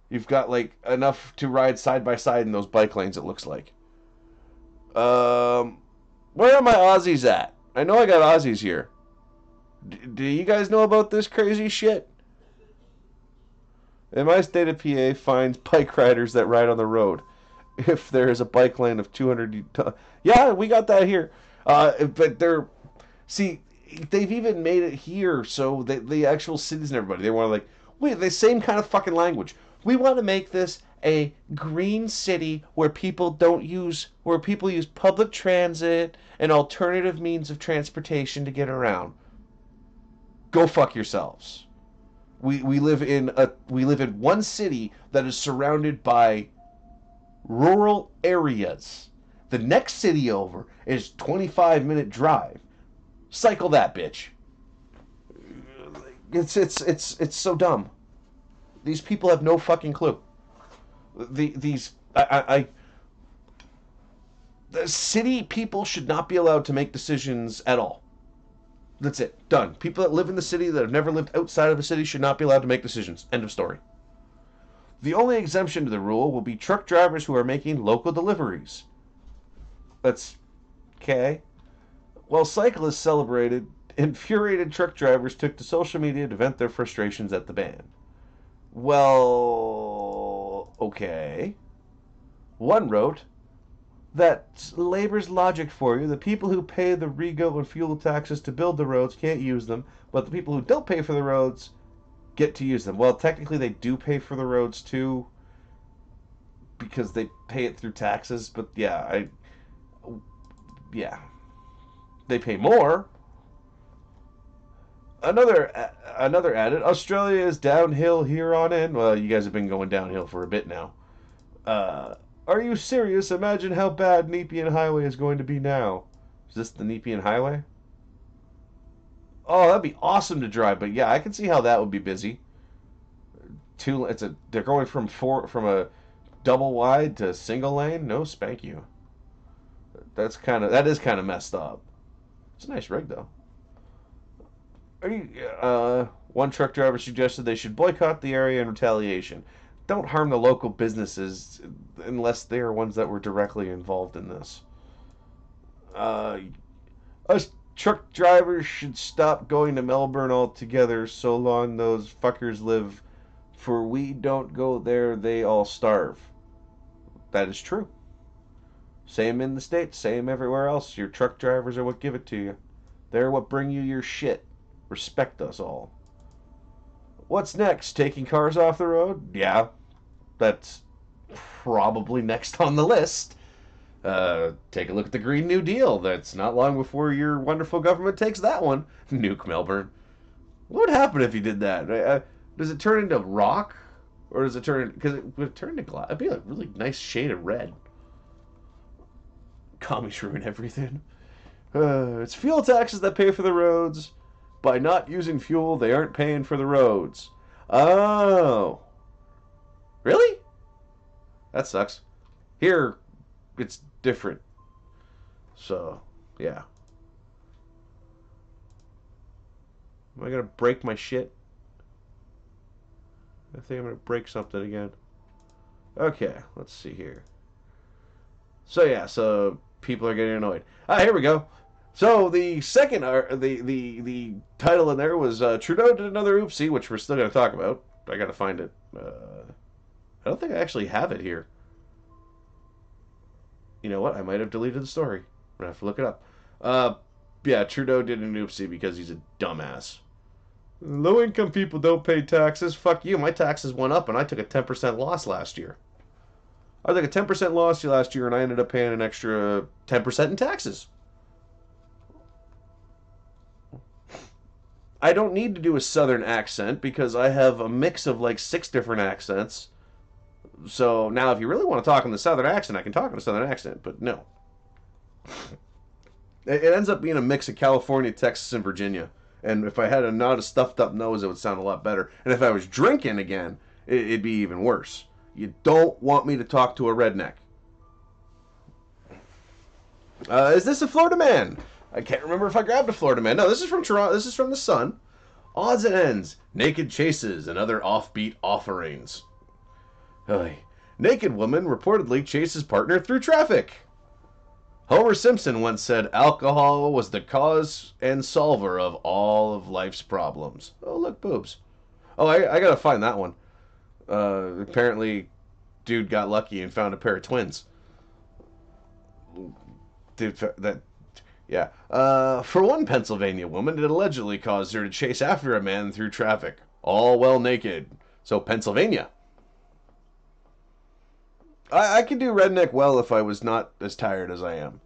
You've got like enough to ride side by side in those bike lanes, it looks like. Where are my Aussies at? I know I got Aussies here. Do you guys know about this crazy shit? In my state of PA finds bike riders that ride on the road. If there is a bike lane of 200... Yeah, we got that here. But they're... See, they've even made it here so that the actual cities and everybody, they want to like... Wait, the same kind of fucking language. We want to make this a green city where people use public transit and alternative means of transportation to get around. Go fuck yourselves. We live in one city that is surrounded by rural areas. The next city over is 25-minute drive. Cycle that bitch. It's so dumb. These people have no fucking clue. The city people should not be allowed to make decisions at all. That's it. Done. People that live in the city that have never lived outside of the city should not be allowed to make decisions. End of story. The only exemption to the rule will be truck drivers who are making local deliveries. That's okay. While cyclists celebrated, infuriated truck drivers took to social media to vent their frustrations at the ban. Well, okay. One wrote, "That's Labor's logic for you. The people who pay the rego and fuel taxes to build the roads can't use them, but the people who don't pay for the roads get to use them." Well, technically they do pay for the roads too, because they pay it through taxes, but yeah, they pay more. Another added, "Australia is downhill here on in." Well, you guys have been going downhill for a bit now. Are you serious? Imagine how bad Nepean Highway is going to be now. Is this the Nepean Highway? Oh, that'd be awesome to drive, but yeah, I can see how that would be busy. They're going from a double wide to single lane. No, spank you. That is kind of messed up. It's a nice rig though. One truck driver suggested they should boycott the area in retaliation. Don't harm the local businesses unless they are ones that were directly involved in this. Us truck drivers should stop going to Melbourne altogether so long those fuckers live, for we don't go there, they all starve. That is true. Same in the States, same everywhere else. Your truck drivers are what give it to you. They're what bring you your shit. Respect us all. What's next? Taking cars off the road? Yeah, that's probably next on the list. Take a look at the Green New Deal. That's not long before your wonderful government takes that one. Nuke Melbourne. What would happen if you did that? Does it turn into rock? Or does it turn... Because it would turn into glass. It'd be a really nice shade of red. Commies ruin everything. It's fuel taxes that pay for the roads. By not using fuel, they aren't paying for the roads. Oh. Really? That sucks. Here, it's different. So, yeah. Am I going to break my shit? I think I'm going to break something again. Okay, let's see here. So, yeah, so people are getting annoyed. Here we go. So the second, the title in there was Trudeau did another oopsie, which we're still going to talk about. I got to find it. I don't think I actually have it here. You know what? I might have deleted the story. I'm going to have to look it up. Yeah, Trudeau did an oopsie because he's a dumbass. Low-income people don't pay taxes. Fuck you. My taxes went up and I took a 10% loss last year. I took a 10% loss last year and I ended up paying an extra 10% in taxes. I don't need to do a southern accent because I have a mix of like 6 different accents. So now if you really want to talk in the southern accent, I can talk in a southern accent, but no. It ends up being a mix of California, Texas, and Virginia. And if I had not a stuffed up nose, it would sound a lot better. And if I was drinking again, it'd be even worse. You don't want me to talk to a redneck. Is this a Florida man? I can't remember if I grabbed a Florida man. No, this is from Toronto. This is from the Sun. Odds and ends, naked chases, and other offbeat offerings. Oy. Naked woman reportedly chases partner through traffic. Homer Simpson once said alcohol was the cause and solver of all of life's problems. Oh, look, boobs. Oh, I gotta find that one. Apparently, dude got lucky and found a pair of twins. Dude, that... Yeah. For one Pennsylvania woman, it allegedly caused her to chase after a man through traffic, all well naked. So, Pennsylvania. I could do redneck well if I was not as tired as I am.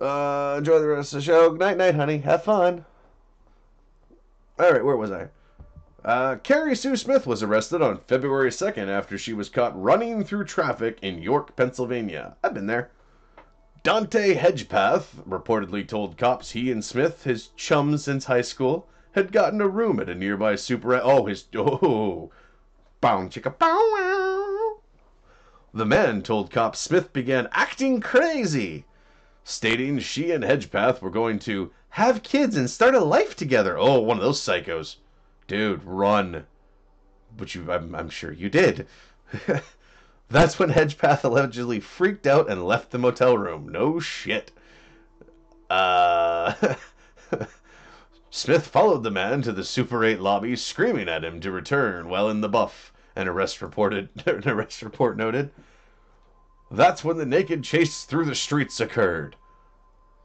Enjoy the rest of the show. Good night, honey. Have fun. All right, where was I? Carrie Sue Smith was arrested on February 2nd after she was caught running through traffic in York, Pennsylvania. I've been there. Dante Hedgepath reportedly told cops he and Smith, his chums since high school, had gotten a room at a nearby super... Bow chicka bow wow. The man told cops Smith began acting crazy, stating she and Hedgepath were going to have kids and start a life together. Oh, one of those psychos. Dude, run. But I'm sure you did. That's when Hedgepath allegedly freaked out and left the motel room. No shit. Smith followed the man to the Super 8 lobby, screaming at him to return while in the buff. An arrest report noted. That's when the naked chase through the streets occurred.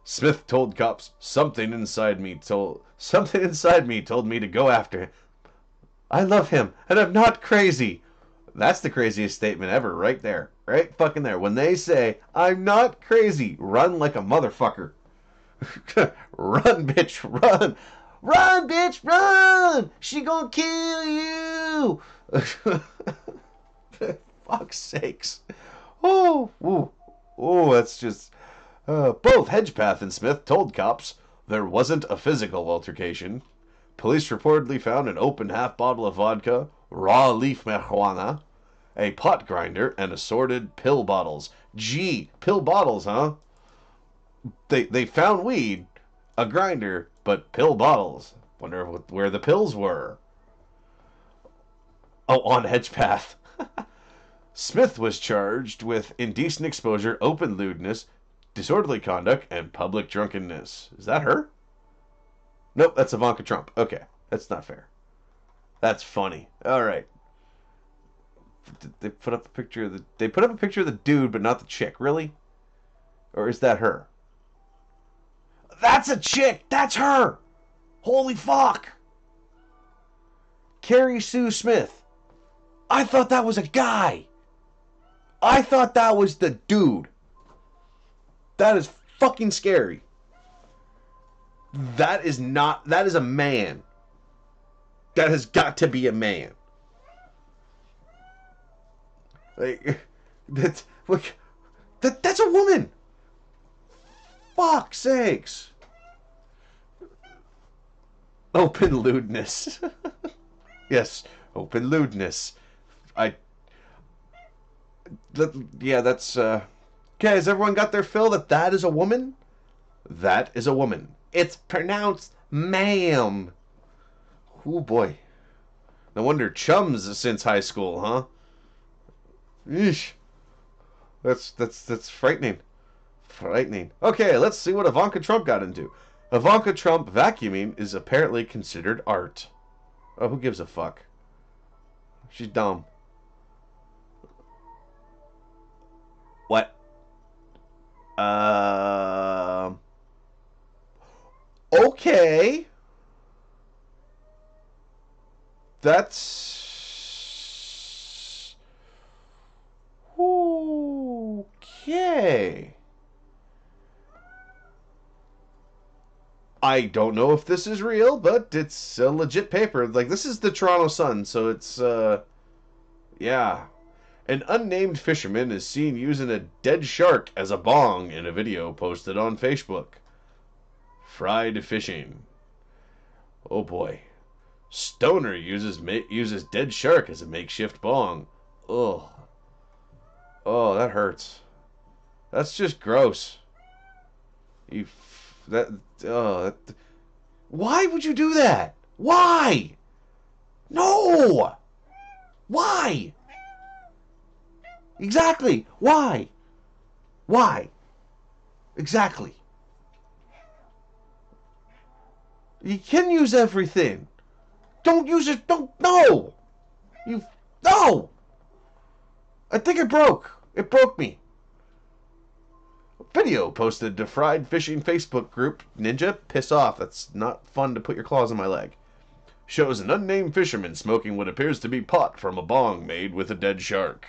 Smith told cops, something inside me told me to go after him. I love him, and I'm not crazy. That's the craziest statement ever, right there. Right fucking there. When they say, I'm not crazy, run like a motherfucker. Run, bitch, run. Run, bitch, run! She gonna kill you! Fuck's sakes. Oh, that's just... both Hedgepath and Smith told cops there wasn't a physical altercation. Police reportedly found an open half bottle of vodka, raw leaf marijuana, a pot grinder, and assorted pill bottles. Gee, pill bottles, huh? They found weed, a grinder, but pill bottles. Wonder where the pills were. Oh, on Hedgepath. Smith was charged with indecent exposure, open lewdness, disorderly conduct, and public drunkenness. Is that her? Nope, that's Ivanka Trump. Okay, that's not fair. That's funny. All right. They put up a picture of the dude, but not the chick. Really? Or is that her? That's a chick. That's her. Holy fuck. Carrie Sue Smith. I thought that was a guy. I thought that was the dude. That is fucking scary. That is a man. That has got to be a man. That's a woman. Fuck's sakes. Open lewdness. Yes, open lewdness. That's okay, has everyone got their fill that is a woman? That is a woman. It's pronounced ma'am. Oh boy. No wonder chums since high school, huh? Eesh. That's frightening. Frightening. Okay, let's see what Ivanka Trump got into. Ivanka Trump vacuuming is apparently considered art. Oh, who gives a fuck? She's dumb. What? Okay. That's... Okay. I don't know if this is real, but it's a legit paper. Like, this is the Toronto Sun, so it's, yeah. An unnamed fisherman is seen using a dead shark as a bong in a video posted on Facebook. Fried fishing. Oh boy. Stoner uses dead shark as a makeshift bong. Ugh. Oh, that hurts. That's just gross. Why would you do that? Why? No! Why? Exactly. Why? Why? Exactly. You can use everything. Don't use it. Don't. No. No. I think it broke. It broke me. Video posted to fried fishing Facebook group. Ninja, piss off. That's not fun to put your claws on my leg. Shows an unnamed fisherman smoking what appears to be pot from a bong made with a dead shark.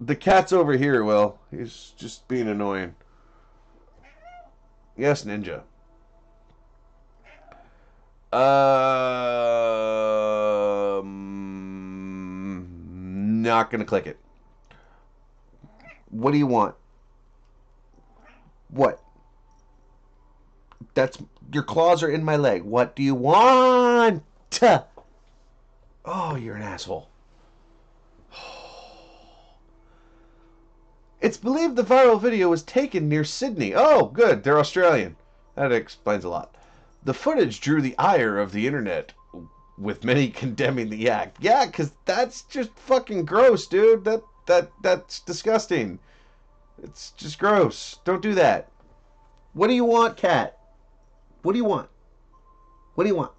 The cat's over here, Will. He's just being annoying. Yes, Ninja. Not gonna click it. What do you want? What? That's your claws are in my leg. What do you want? Oh, you're an asshole. It's believed the viral video was taken near Sydney. Oh, good. They're Australian. That explains a lot. The footage drew the ire of the internet, with many condemning the act. Yeah, because that's just fucking gross, dude. That's disgusting. It's just gross. Don't do that. What do you want, cat? What do you want? What do you want?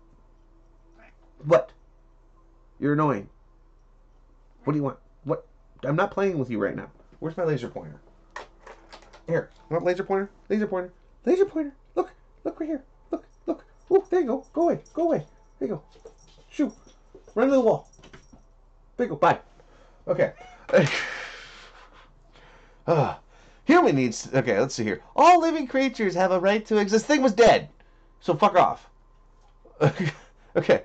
What? You're annoying. What do you want? What? I'm not playing with you right now. Where's my laser pointer? Here. You want laser pointer? Laser pointer. Laser pointer. Look. Look right here. Look. Look. Oh, there you go. Go away. Go away. There you go. Shoot. Run to the wall. There you go. Bye. Okay. Human needs... Okay, let's see here. All living creatures have a right to exist. This thing was dead. So fuck off. Okay.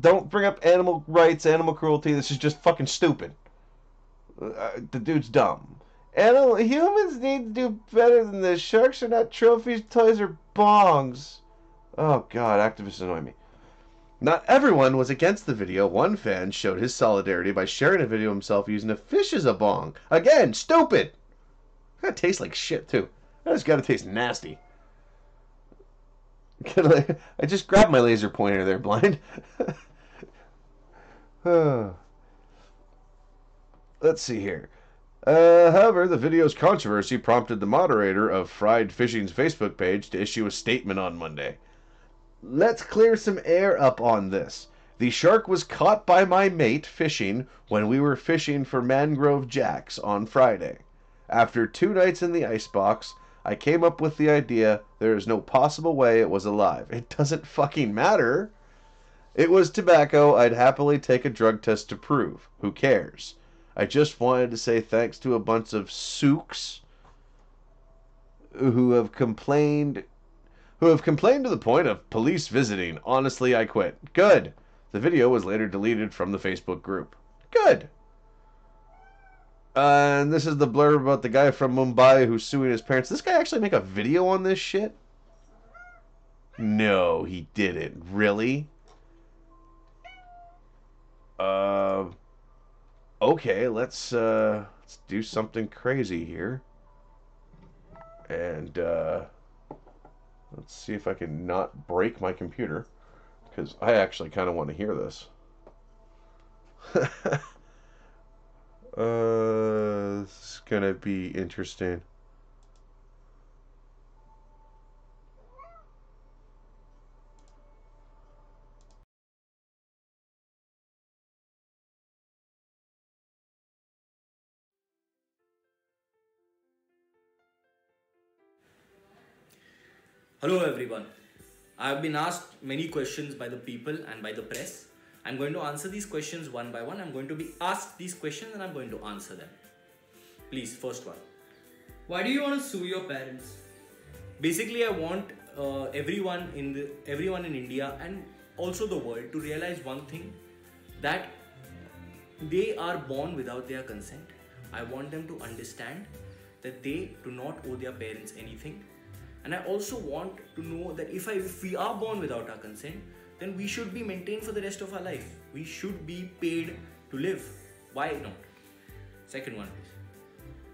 Don't bring up animal rights, animal cruelty. This is just fucking stupid. The dude's dumb. Humans need to do better than this. Sharks are not trophies, toys, or bongs. Oh god, activists annoy me. Not everyone was against the video. One fan showed his solidarity by sharing a video of himself using a fish as a bong. Again, stupid. That tastes like shit too. That has got to taste nasty. I just grabbed my laser pointer there, blind. Let's see here. However, the video's controversy prompted the moderator of Fried Fishing's Facebook page to issue a statement on Monday. Let's clear some air up on this. The shark was caught by my mate fishing when we were fishing for mangrove jacks on Friday. After 2 nights in the icebox, I came up with the idea there is no possible way it was alive. It doesn't fucking matter. It was tobacco. I'd happily take a drug test to prove. Who cares? I just wanted to say thanks to a bunch of souks who have complained to the point of police visiting. Honestly, I quit. Good. The video was later deleted from the Facebook group. Good. And this is the blurb about the guy from Mumbai who's suing his parents. Did this guy actually make a video on this shit? No, he didn't. Really? Okay, let's do something crazy here. And let's see if I can not break my computer, because I actually kind of want to hear this. This is gonna be interesting. Hello everyone. I have been asked many questions by the people and by the press. I'm going to answer these questions one by one. I'm going to be asked these questions and I'm going to answer them. Please, first one. Why do you want to sue your parents? Basically, I want everyone in India and also the world to realize one thing, that they are born without their consent. I want them to understand that they do not owe their parents anything. And I also want to know that if we are born without our consent, then we should be maintained for the rest of our life. We should be paid to live. Why not? Second one, please.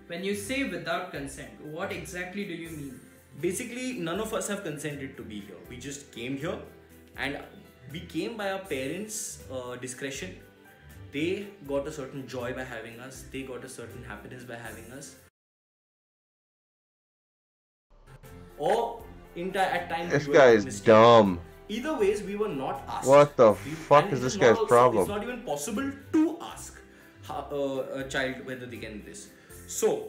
When you say without consent, what exactly do you mean? Basically, none of us have consented to be here. We just came here and we came by our parents' discretion. They got a certain joy by having us. They got a certain happiness by having us. Or at times This we were guy is mistaken. dumb. Either ways, we were not asked. What the And fuck it is this not guy's also- problem? It's not even possible to ask a child whether they can do this. So,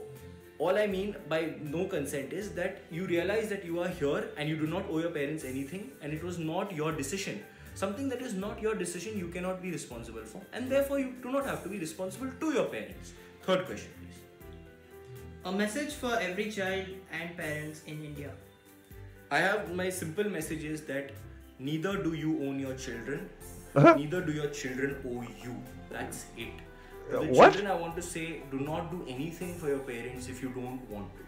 all I mean by no consent is that you realize that you are here and you do not owe your parents anything and it was not your decision. Something that is not your decision, you cannot be responsible for, and therefore you do not have to be responsible to your parents. Third question, please. A message for every child and parents in India. I have my simple message is that neither do you own your children, neither do your children owe you. That's it. To the What? children, I want to say, do not do anything for your parents if you don't want to.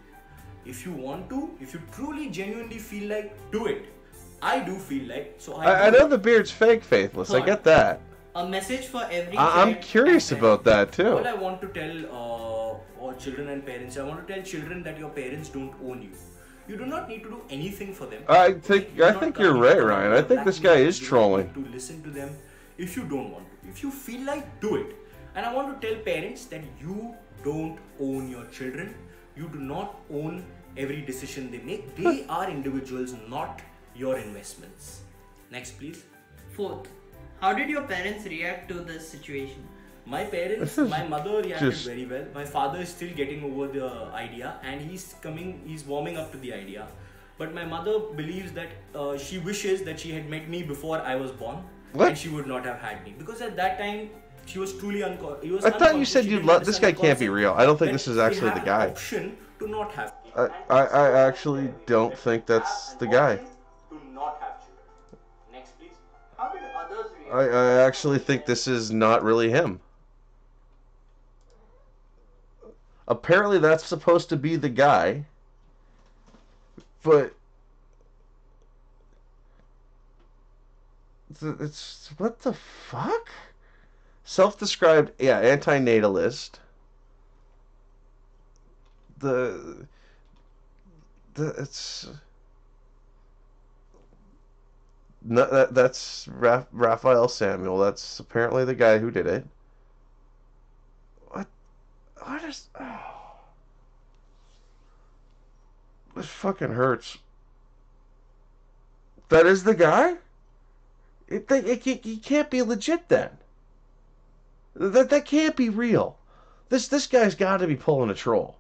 If you want to, if you truly, genuinely feel like, do it. I do feel like, so I do know it. the beard's fake, Faithless. I get that. A message for every I'm child curious and about that too. What I want to tell or children and parents, I want to tell children that your parents don't own you. You do not need to do anything for them. I think you're right, Ryan. I think this guy is trolling. To listen to them if you don't want to. If you feel like, do it. And I want to tell parents that you don't own your children. You do not own every decision they make. They are individuals, not your investments. Next, please. Fourth, how did your parents react to this situation? My parents, This is my mother reacted just- very well. My father is still getting over the idea and he's warming up to the idea. But my mother believes that she wishes that she had met me before I was born. What? And she would not have had me. Because at that time, she was truly unconscious. I thought you said you'd love. This guy can't be real. I don't think this is actually the guy. Option to not have. I actually don't think that's the guy. To not have children. Next, please. How did others react? I actually think this is not really him. Apparently that's supposed to be the guy. But it's what the fuck? Self-described, yeah, anti-natalist. It's no, that's Raphael Samuel. That's apparently the guy who did it. What is? Oh, this fucking hurts. That is the guy? He can't be legit then. That can't be real. This guy's got to be pulling a troll.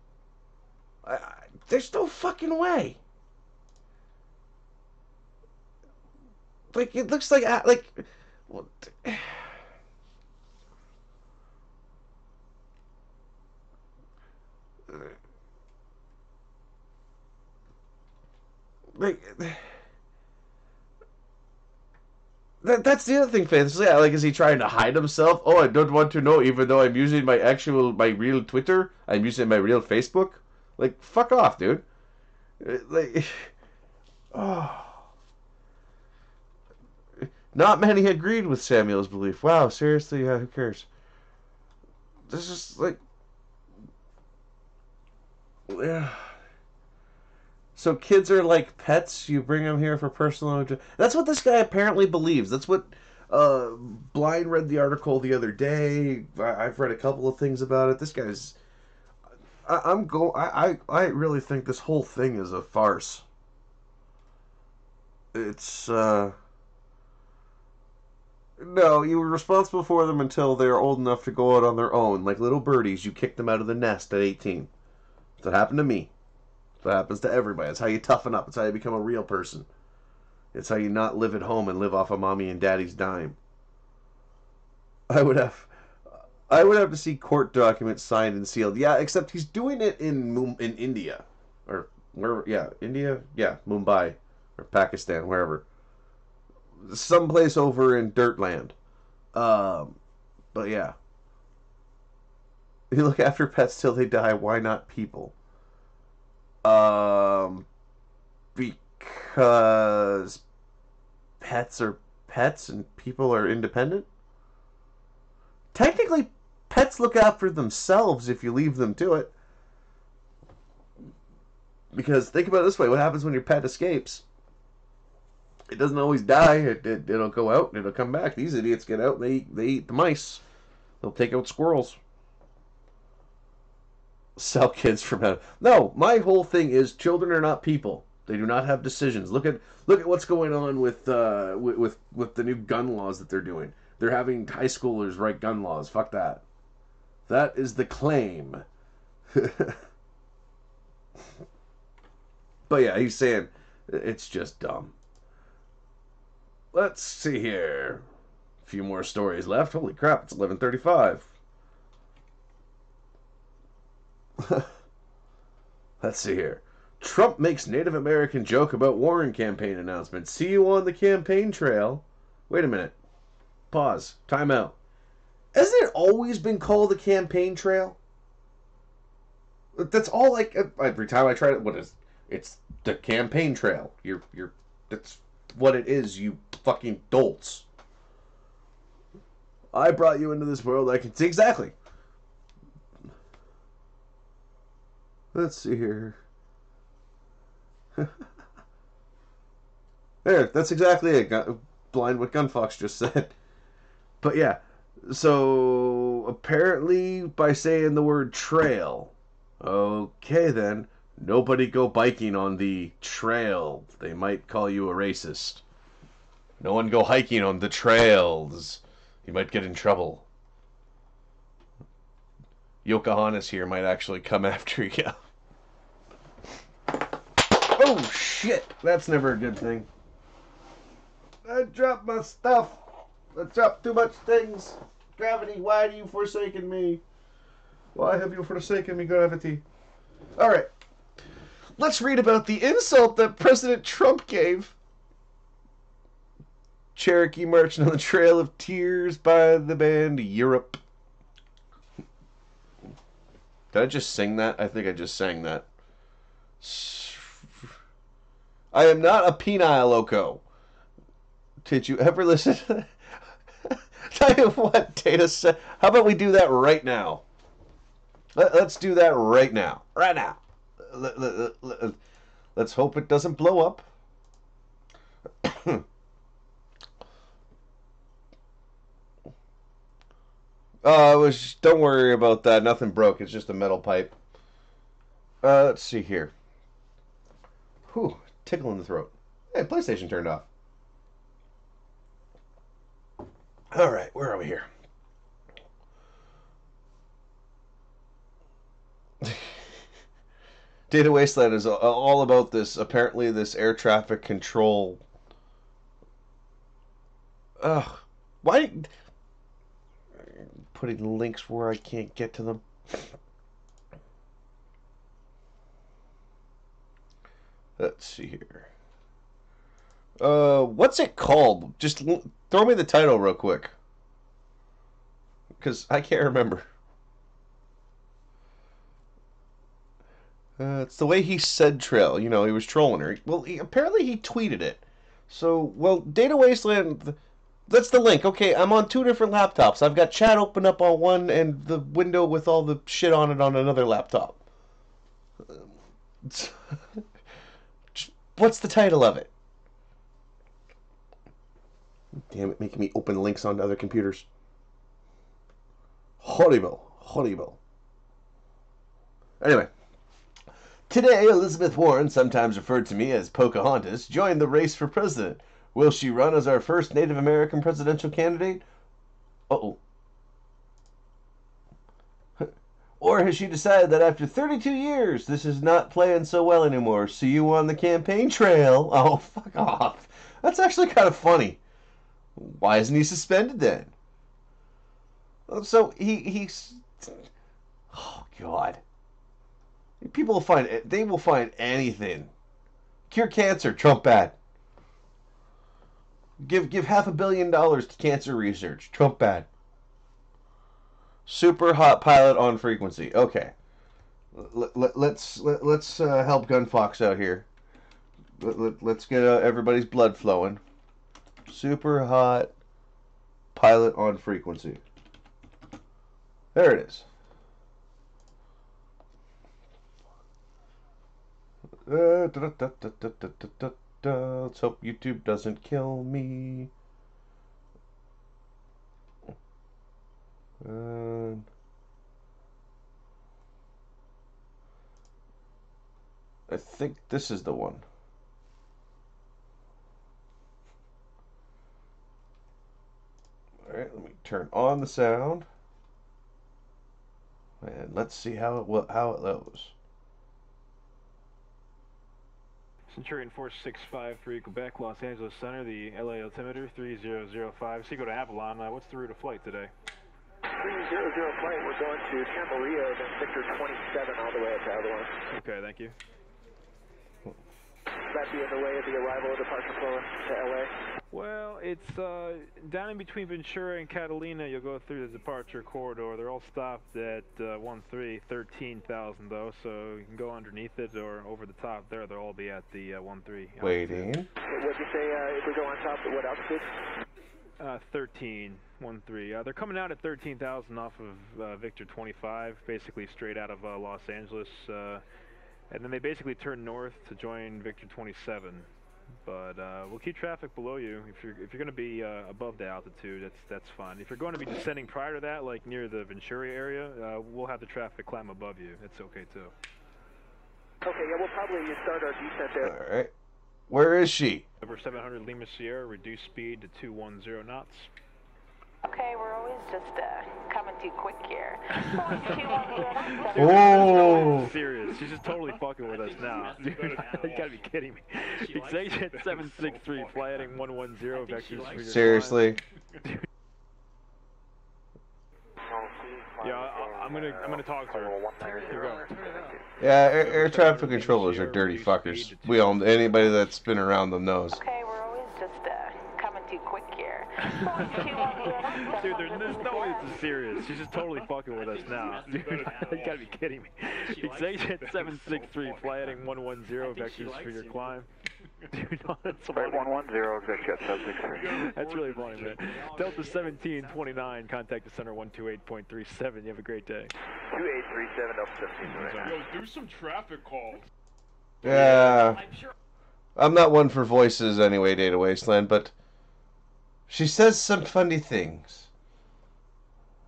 There's no fucking way. Like it looks like what? Like that's the other thing, Faith. Yeah, like, is he trying to hide himself? Oh, I don't want to know, even though I'm using my real Twitter. I'm using my real Facebook. Like, fuck off, dude. Like, oh. Not many agreed with Samuel's belief. Wow, seriously, who cares? This is like, yeah. So kids are like pets. You bring them here for personal. That's what this guy apparently believes. That's what Blind read the article the other day. I've read a couple of things about it. This guy's. I really think this whole thing is a farce. It's no, you were responsible for them until they are old enough to go out on their own. Like little birdies, you kick them out of the nest at 18. That happened to me. That happens to everybody. It's how you toughen up. It's how you become a real person. It's how you not live at home and live off of mommy and daddy's dime. I would have to see court documents signed and sealed. Yeah, except he's doing it in India, or where? Yeah, India. Yeah, Mumbai or Pakistan, wherever. Someplace over in Dirtland. But yeah. You look after pets till they die. Why not people? Because pets are pets and people are independent. Technically, pets look out for themselves if you leave them to it. Because think about it this way: what happens when your pet escapes? It doesn't always die. It'll go out and it'll come back. These idiots get out and they eat the mice. They'll take out squirrels. Sell kids for men. No, my whole thing is children are not people. They do not have decisions. Look at what's going on with the new gun laws that they're doing. They're having high schoolers write gun laws. Fuck that. That is the claim. But yeah, he's saying it's just dumb. Let's see here. A few more stories left. Holy crap, it's 11:35. Let's see here. Trump makes Native American joke about Warren campaign announcement. See you on the campaign trail. Wait a minute. Pause. Time out. Hasn't it always been called the campaign trail? That's all like every time I try to it's the campaign trail. That's what it is, you fucking dolts. I brought you into this world. I can see exactly. Let's see here. There, that's exactly it. Blind what Gunfox just said. But yeah, so apparently by saying the word trail, okay then, nobody go biking on the trail. They might call you a racist. No one go hiking on the trails. You might get in trouble. Yokohanas here might actually come after you. Oh shit, that's never a good thing. I dropped my stuff. I dropped too much things. Gravity, why are you forsaking me? Why have you forsaken me, gravity? Alright. Let's read about the insult that President Trump gave. Cherokee marching on the Trail of Tears by the band Europe. Did I just sing that? I think I just sang that. I am not a penile loco. Did you ever listen to that? Tell you what, Data said. How about we do that right now? Let's do that right now. Right now. Let's hope it doesn't blow up. Don't worry about that. Nothing broke. It's just a metal pipe. Let's see here. Whew, tickle in the throat. Hey, PlayStation turned off. Alright, where are we here? Data Wasteland is all about this, apparently this air traffic control. Ugh. Why? Putting links where I can't get to them. Let's see here. What's it called? Just throw me the title real quick. Because I can't remember. It's the way he said trail. You know, he was trolling her. Well, apparently he tweeted it. So, well, Data Wasteland, that's the link. Okay, I'm on 2 different laptops. I've got chat open up on one and the window with all the shit on it on another laptop. What's the title of it? Damn it, making me open links onto other computers. Horrible. Horrible. Anyway. Today, Elizabeth Warren, sometimes referred to me as Pocahontas, joined the race for president. Will she run as our first Native American presidential candidate? Uh-oh. Or has she decided that after 32 years, this is not playing so well anymore? See you on the campaign trail. Oh, fuck off. That's actually kind of funny. Why isn't he suspended then? So he's... Oh, God. People will find... They will find anything. Cure cancer, Trump bad. Give $500 million to cancer research, Trump bad. Super hot pilot on frequency. Okay. Let's help Gunfox out here. Let's get everybody's blood flowing. Super hot pilot on frequency. There it is. Let's hope YouTube doesn't kill me. I think this is the one. Alright, let me turn on the sound. And let's see how it goes. Centurion 4653, Quebec, Los Angeles Center, the LA altimeter 3005. So you go to Avalon. What's the route of flight today? 300 flight, we're going to Camarillo, then Victor 27 all the way up to Avalon. Okay, thank you. That be in the way of the arrival and departure flow to LA? Well, it's down in between Ventura and Catalina. You'll go through the departure corridor. They're all stopped at 13,000 though, so you can go underneath it or over the top there. They'll all be at the 13. Waiting. What'd you say if we go on top, what altitude? 13. They're coming out at 13,000 off of Victor 25, basically straight out of Los Angeles. And then they basically turn north to join Victor 27. But we'll keep traffic below you. If you're going to be above the altitude, that's fine. If you're going to be descending prior to that, like near the Ventura area, we'll have the traffic climb above you. That's okay too. Okay, yeah, we'll probably start our descent there. All right. Where is she? Over 700 Lima Sierra, reduce speed to 210 knots. Okay, we're always just coming too quick here. Oh. Serious. She's just totally fucking with us now. Dude, you gotta be kidding me. Exit 763, fly heading 110 vectors for your Seriously? Yeah, I'm gonna talk to her. Here we go. Yeah, air traffic controllers are dirty fuckers. We all, anybody that's been around them knows. Okay, we're always just coming too quick here. Dude, there's no way this is serious. She's just totally fucking with us now. Dude, you gotta be kidding me. Exit 763, fly heading 110 vectors for your climb. Dude, no, that's Flight 110, exit 763. That's really funny, man. Delta 1729, contact the center 128.37. You have a great day. 2837, Delta 17. Yo, do some traffic calls. Yeah. I'm not one for voices anyway, Data Wasteland, but she says some funny things.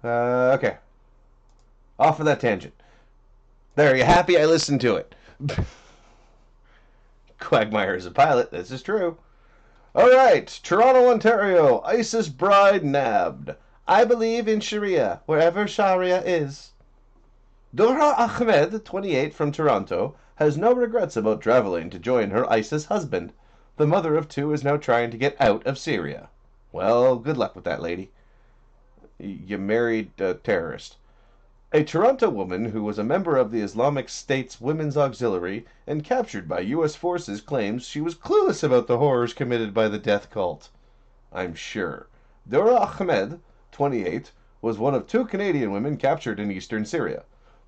Okay. Off of that tangent. There, you happy I listened to it? Quagmire is a pilot, this is true. Alright, Toronto, Ontario, ISIS bride nabbed. I believe in Sharia, wherever Sharia is. Dora Ahmed, 28, from Toronto, has no regrets about traveling to join her ISIS husband. The mother of two is now trying to get out of Syria. Well, good luck with that, lady. You married a terrorist. A Toronto woman who was a member of the Islamic State's Women's Auxiliary and captured by U.S. forces claims she was clueless about the horrors committed by the death cult. I'm sure. Dora Ahmed, 28, was one of two Canadian women captured in eastern Syria.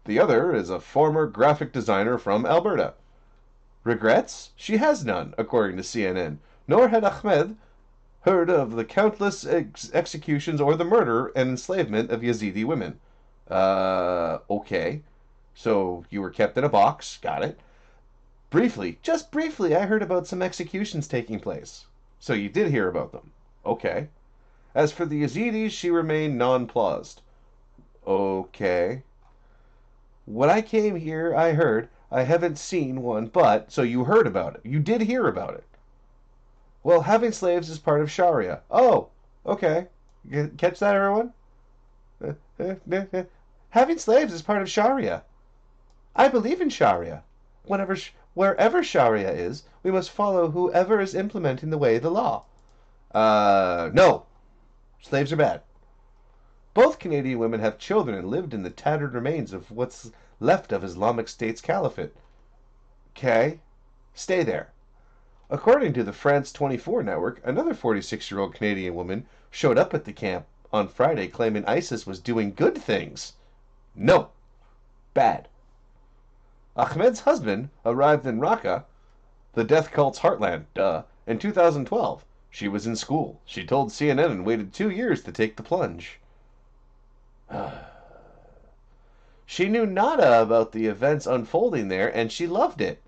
The other is a former graphic designer from Alberta. Regrets? She has none, according to CNN. Nor had Ahmed heard of the countless executions or the murder and enslavement of Yazidi women. Okay. So you were kept in a box. Got it. Briefly, just briefly, I heard about some executions taking place. So you did hear about them. Okay. As for the Yazidis, she remained nonplussed. Okay. When I came here, I heard. I haven't seen one, but... So you heard about it. You did hear about it. Well, having slaves is part of Sharia. Oh, okay. Catch that, everyone? Having slaves is part of Sharia. I believe in Sharia. Wherever Sharia is, we must follow whoever is implementing the way of the law. No. Slaves are bad. Both Canadian women have children and lived in the tattered remains of what's left of Islamic State's caliphate. Okay. Stay there. According to the France 24 network, another 46-year-old Canadian woman showed up at the camp on Friday claiming ISIS was doing good things. No. Bad. Ahmed's husband arrived in Raqqa, the death cult's heartland, in 2012. She was in school. She told CNN and waited 2 years to take the plunge. She knew nada about the events unfolding there, and she loved it.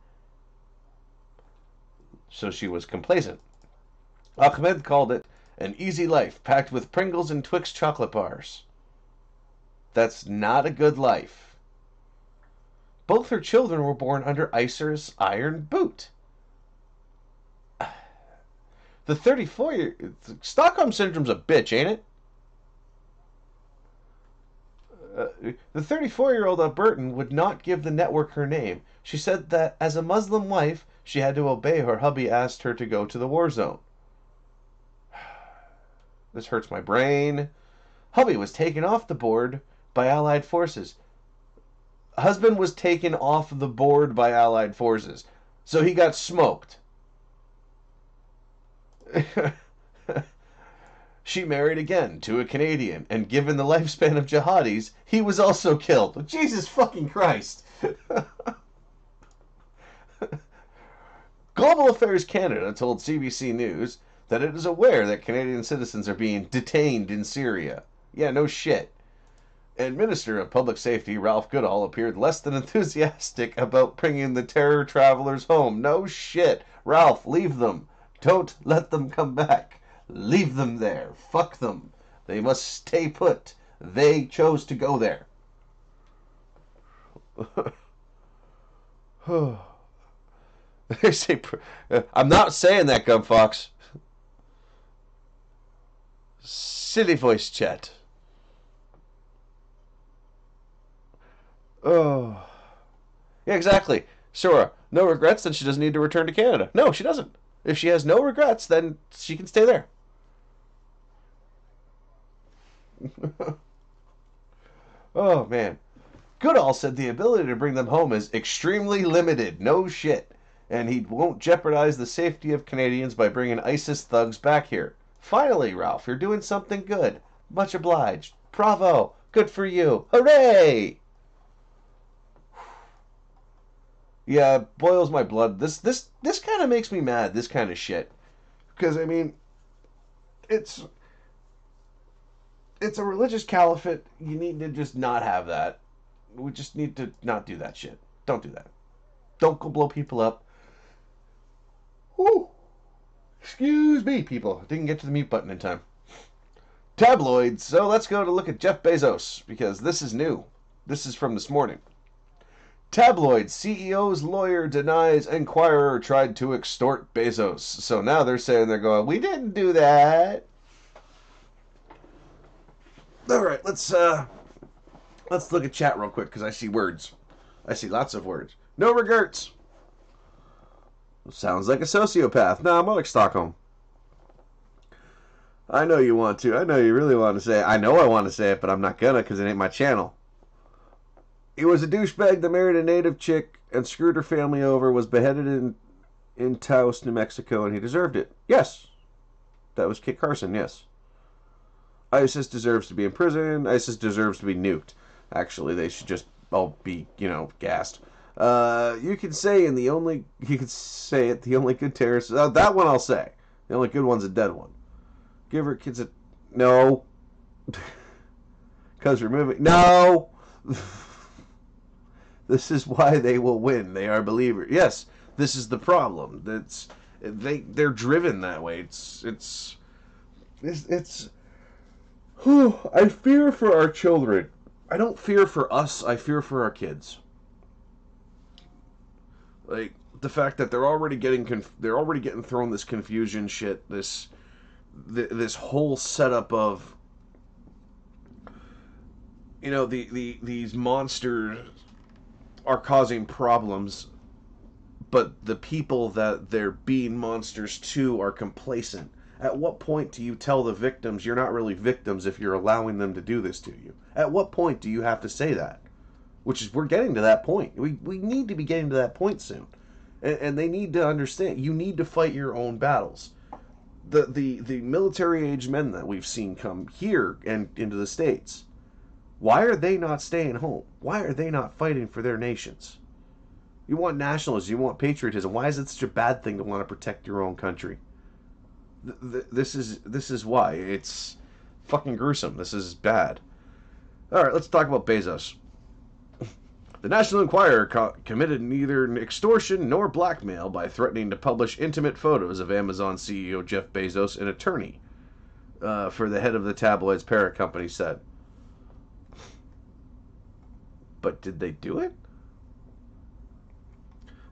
So she was complacent. Ahmed called it an easy life packed with Pringles and Twix chocolate bars. That's not a good life. Both her children were born under ISIS iron boot. The 34-year... Stockholm Syndrome's a bitch, ain't it? The 34-year-old Albertan would not give the network her name. She said that as a Muslim wife, she had to obey her hubby asked her to go to the war zone. This hurts my brain. Hubby was taken off the board by Allied forces. Husband was taken off the board by Allied forces. So he got smoked. She married again to a Canadian, and given the lifespan of jihadis, he was also killed. Jesus fucking Christ. Global Affairs Canada told CBC News that it is aware that Canadian citizens are being detained in Syria. Yeah, no shit. And Minister of Public Safety Ralph Goodall appeared less than enthusiastic about bringing the terror travelers home. No shit. Ralph, leave them. Don't let them come back. Leave them there. Fuck them. They must stay put. They chose to go there. They say, I'm not saying that, Gumfox. Silly voice chat. Oh. Yeah, exactly. Sora, no regrets, then she doesn't need to return to Canada. No, she doesn't. If she has no regrets, then she can stay there. Oh, man. Goodall said the ability to bring them home is extremely limited. No shit. And he won't jeopardize the safety of Canadians by bringing ISIS thugs back here. Finally, Ralph, you're doing something good. Much obliged. Bravo. Good for you. Hooray! Yeah, it boils my blood. This kind of makes me mad, this kind of shit. Because, I mean, it's a religious caliphate. You need to just not have that. We just need to not do that shit. Don't do that. Don't go blow people up. Whew. Excuse me, people. Didn't get to the mute button in time. Tabloids. So let's go to look at Jeff Bezos, because this is new. This is from this morning. Tabloid CEO's lawyer denies Enquirer tried to extort Bezos. So now they're saying, they're going, we didn't do that. All right, let's look at chat real quick, because I see words. I see lots of words. No regrets. Sounds like a sociopath. No, I'm more like Stockholm. I know you want to. I know you really want to say it. I know I want to say it, but I'm not gonna, because it ain't my channel. He was a douchebag that married a native chick and screwed her family over, was beheaded in Taos, New Mexico, and he deserved it. Yes. That was Kit Carson, yes. ISIS deserves to be in prison. ISIS deserves to be nuked. Actually, they should just all be, gassed. You could say the only good terrorist. That one I'll say. The only good one's a dead one. Give her kids a no. Because we're moving. No. This is why they will win. They are believers. Yes, this is the problem. They're driven that way. It's. I fear for our children. I don't fear for us. I fear for our kids. Like the fact that they're already getting thrown this confusion shit. This whole setup of these monsters are causing problems, but the people that they're being monsters to are complacent. At what point do you tell the victims you're not really victims if you're allowing them to do this to you? At what point do you have to say that? We're getting to that point. We need to be getting to that point soon. And they need to understand, you need to fight your own battles. The military-age men that we've seen come here and into the States, why are they not staying home? Why are they not fighting for their nations? You want nationalism, you want patriotism. Why is it such a bad thing to want to protect your own country? This is why. It's fucking gruesome. This is bad. Alright, let's talk about Bezos. The National Enquirer committed neither extortion nor blackmail by threatening to publish intimate photos of Amazon CEO Jeff Bezos, an attorney for the head of the tabloid's parent company said. But did they do it?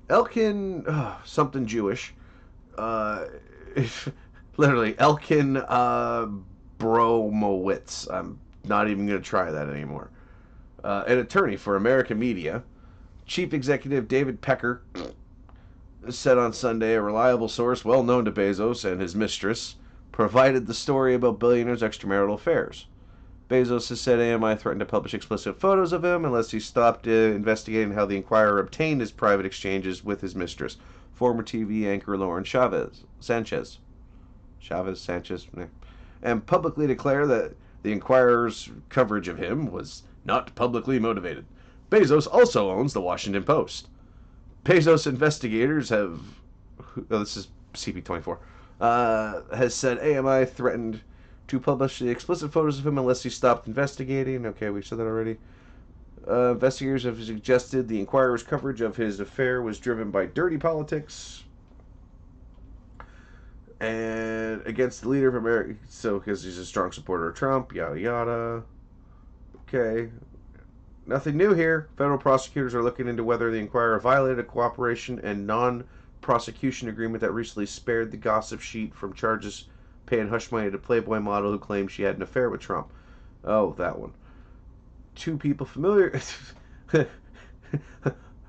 Elkin, something Jewish, literally, Elkin Bromowitz. I'm not even going to try that anymore. An attorney for American media, Chief Executive David Pecker said on Sunday a reliable source well known to Bezos and his mistress provided the story about billionaire's extramarital affairs. Bezos has said AMI threatened to publish explicit photos of him unless he stopped investigating how the Inquirer obtained his private exchanges with his mistress, former TV anchor Lauren Sanchez, and publicly declare that the Inquirer's coverage of him was not publicly motivated. Bezos also owns the Washington Post. Bezos investigators have... this is CP24. Has said AMI threatened to publish the explicit photos of him unless he stopped investigating. Okay, we said that already. Investigators have suggested the Inquirer's coverage of his affair was driven by dirty politics and against the leader of America. So, because he's a strong supporter of Trump, yada yada. Okay. Nothing new here. Federal prosecutors are looking into whether the Inquirer violated a cooperation and non-prosecution agreement that recently spared the gossip sheet from charges paying hush money to Playboy model who claimed she had an affair with Trump. Oh, that one. Two people familiar...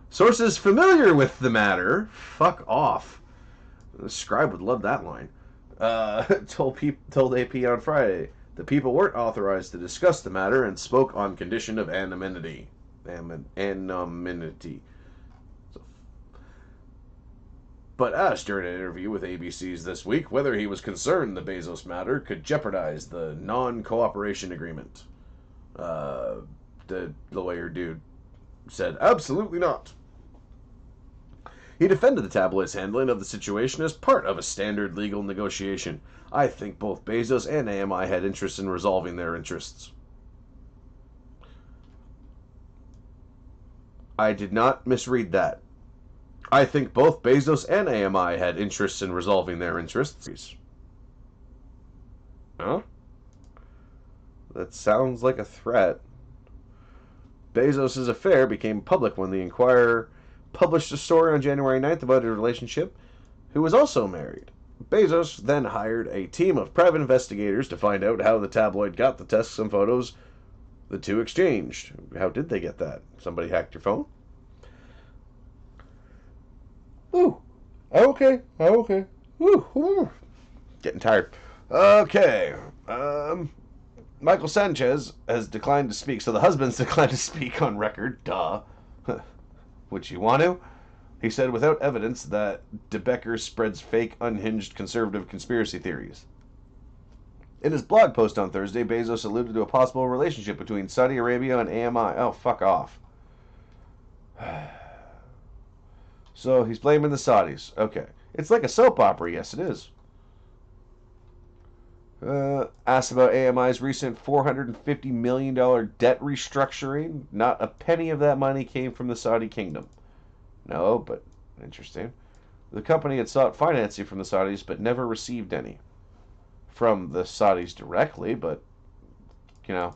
Sources familiar with the matter. Fuck off. The Scribe would love that line. Told AP on Friday the people weren't authorized to discuss the matter and spoke on condition of anonymity. Anonymity. But asked during an interview with ABC's This Week whether he was concerned the Bezos matter could jeopardize the non-cooperation agreement. The lawyer dude said, absolutely not. He defended the tabloid's handling of the situation as part of a standard legal negotiation. I think both Bezos and AMI had interest in resolving their interests. I did not misread that. I think both Bezos and AMI had interests in resolving their interests. Huh? That sounds like a threat. Bezos' affair became public when the Inquirer published a story on January 9th about his relationship, who was also married. Bezos then hired a team of private investigators to find out how the tabloid got the texts and photos the two exchanged. How did they get that? Somebody hacked your phone? Ooh. Okay. Ooh. Getting tired. Okay. Michael Sanchez has declined to speak. So the husband's declined to speak on record. Duh. Would you want to? He said without evidence that DeBecker spreads fake, unhinged conservative conspiracy theories. In his blog post on Thursday, Bezos alluded to a possible relationship between Saudi Arabia and AMI. Oh, fuck off. So he's blaming the Saudis. Okay. It's like a soap opera. Yes, it is. Asked about AMI's recent $450 million debt restructuring. Not a penny of that money came from the Saudi kingdom. No, but interesting. The company had sought financing from the Saudis, but never received any. From the Saudis directly, but, you know.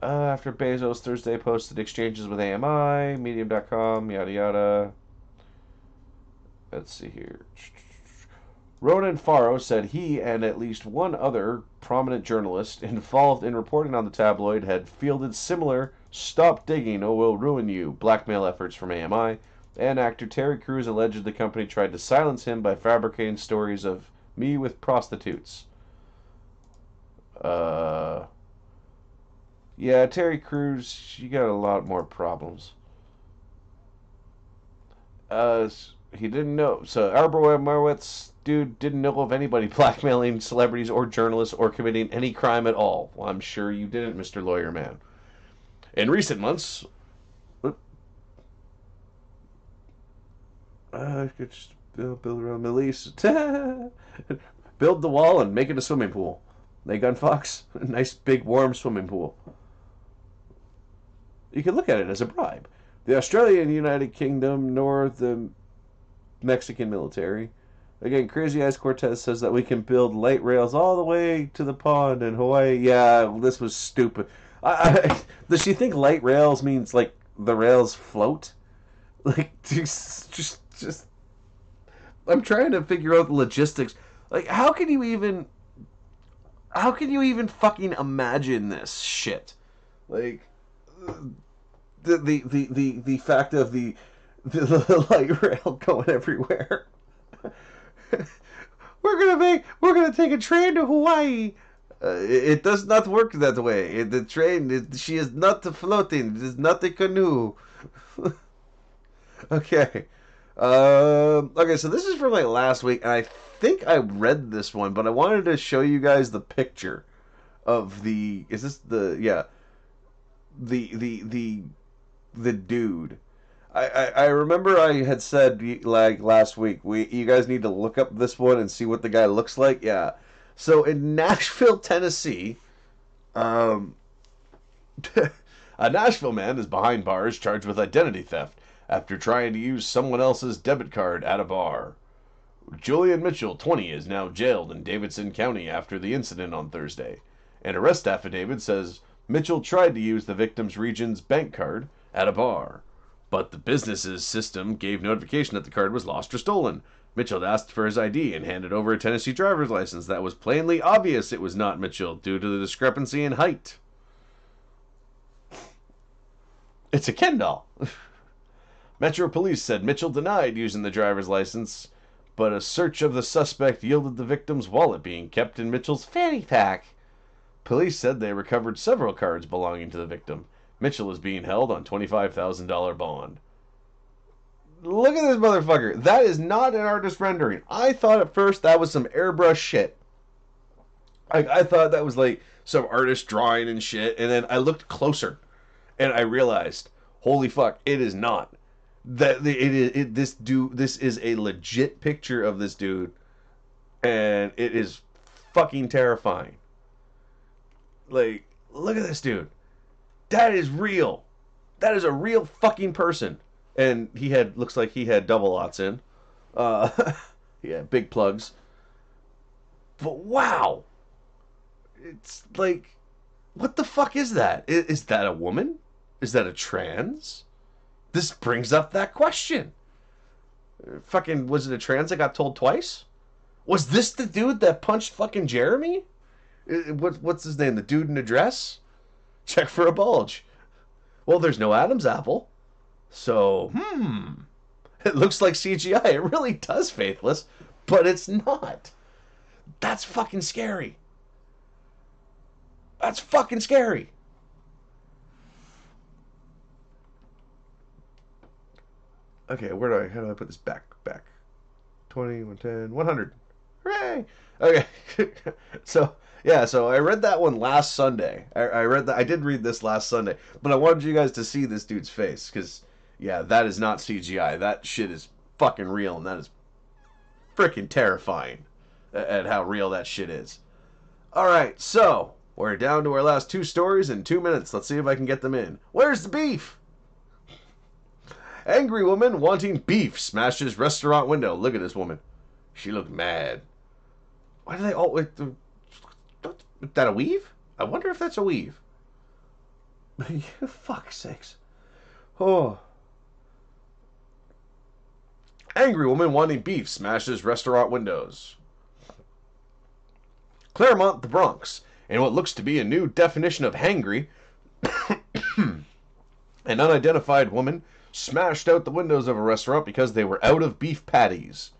After Bezos Thursday posted exchanges with AMI, Medium.com, yada yada. Let's see here. Ronan Farrow said he and at least one other prominent journalist involved in reporting on the tabloid had fielded similar "stop digging or we'll ruin you" blackmail efforts from AMI, and actor Terry Crews alleged the company tried to silence him by fabricating stories of me with prostitutes. Yeah, Terry Crews, you got a lot more problems. He didn't know. So, Marowitz, dude, didn't know of anybody blackmailing celebrities or journalists or committing any crime at all. Well, I'm sure you didn't, Mr. Lawyer Man. In recent months... I could just build around the Middle East. Build the wall and make it a swimming pool. They gun fox? A nice big warm swimming pool. You can look at it as a bribe. The Australian United Kingdom nor the Mexican military. Again, Crazy Eyes Cortez says that we can build light rails all the way to the pond in Hawaii. Yeah, this was stupid. Does she think light rails means like the rails float? Like just I'm trying to figure out the logistics. Like how can you even fucking imagine this shit? Like the fact of the light rail going everywhere. We're gonna take a train to Hawaii. It does not work that way. The train, she is not floating. It is not a canoe. Okay. Okay, so this is from like last week, and I think I read this one, but I wanted to show you guys the picture of the. Is this the yeah? The dude. I remember I had said like last week, you guys need to look up this one and see what the guy looks like. Yeah. So in Nashville, Tennessee, um, a Nashville man is behind bars charged with identity theft after trying to use someone else's debit card at a bar. Julian Mitchell, 20, is now jailed in Davidson County after the incident on Thursday. An arrest affidavit says Mitchell tried to use the victim's region's bank card at a bar, but the business's system gave notification that the card was lost or stolen. Mitchell asked for his ID and handed over a Tennessee driver's license that was plainly obvious it was not Mitchell due to the discrepancy in height. It's a Ken doll. Metro Police said Mitchell denied using the driver's license, but a search of the suspect yielded the victim's wallet being kept in Mitchell's fanny pack. Police said they recovered several cards belonging to the victim. Mitchell is being held on $25,000 bond. Look at this motherfucker. That is not an artist rendering. I thought at first that was some airbrush shit. I thought that was like some artist drawing and shit, and then I looked closer, and I realized, holy fuck, it is not. This is a legit picture of this dude, and it is fucking terrifying. Like, look at this dude. That is real. That is a real fucking person. And looks like he had double aughts in. Yeah, big plugs. But wow. It's like, what the fuck is that? Is that a woman? Is that a trans? This brings up that question. Fucking, was it a trans that got told twice? Was this the dude that punched fucking Jeremy? What's his name? The dude in the dress? Check for a bulge. Well, there's no Adam's apple. So, it looks like CGI. It really does, Faithless. But it's not. That's fucking scary. That's fucking scary. Okay, how do I put this back? 20, 110, 100. Hooray! Okay. So I read that one last Sunday. I did read this last Sunday, but I wanted you guys to see this dude's face, because, yeah, that is not CGI. That shit is fucking real, and that is freaking terrifying at how real that shit is. Alright, so, we're down to our last two stories in 2 minutes. Let's see if I can get them in. Where's the beef? Angry woman wanting beef smashes restaurant window. Look at this woman. She looked mad. Why do they all... Is that a weave? I wonder if that's a weave. Fuck's sakes. Oh. Angry woman wanting beef smashes restaurant windows. Claremont, the Bronx. In what looks to be a new definition of hangry, an unidentified woman smashed out the windows of a restaurant because they were out of beef patties.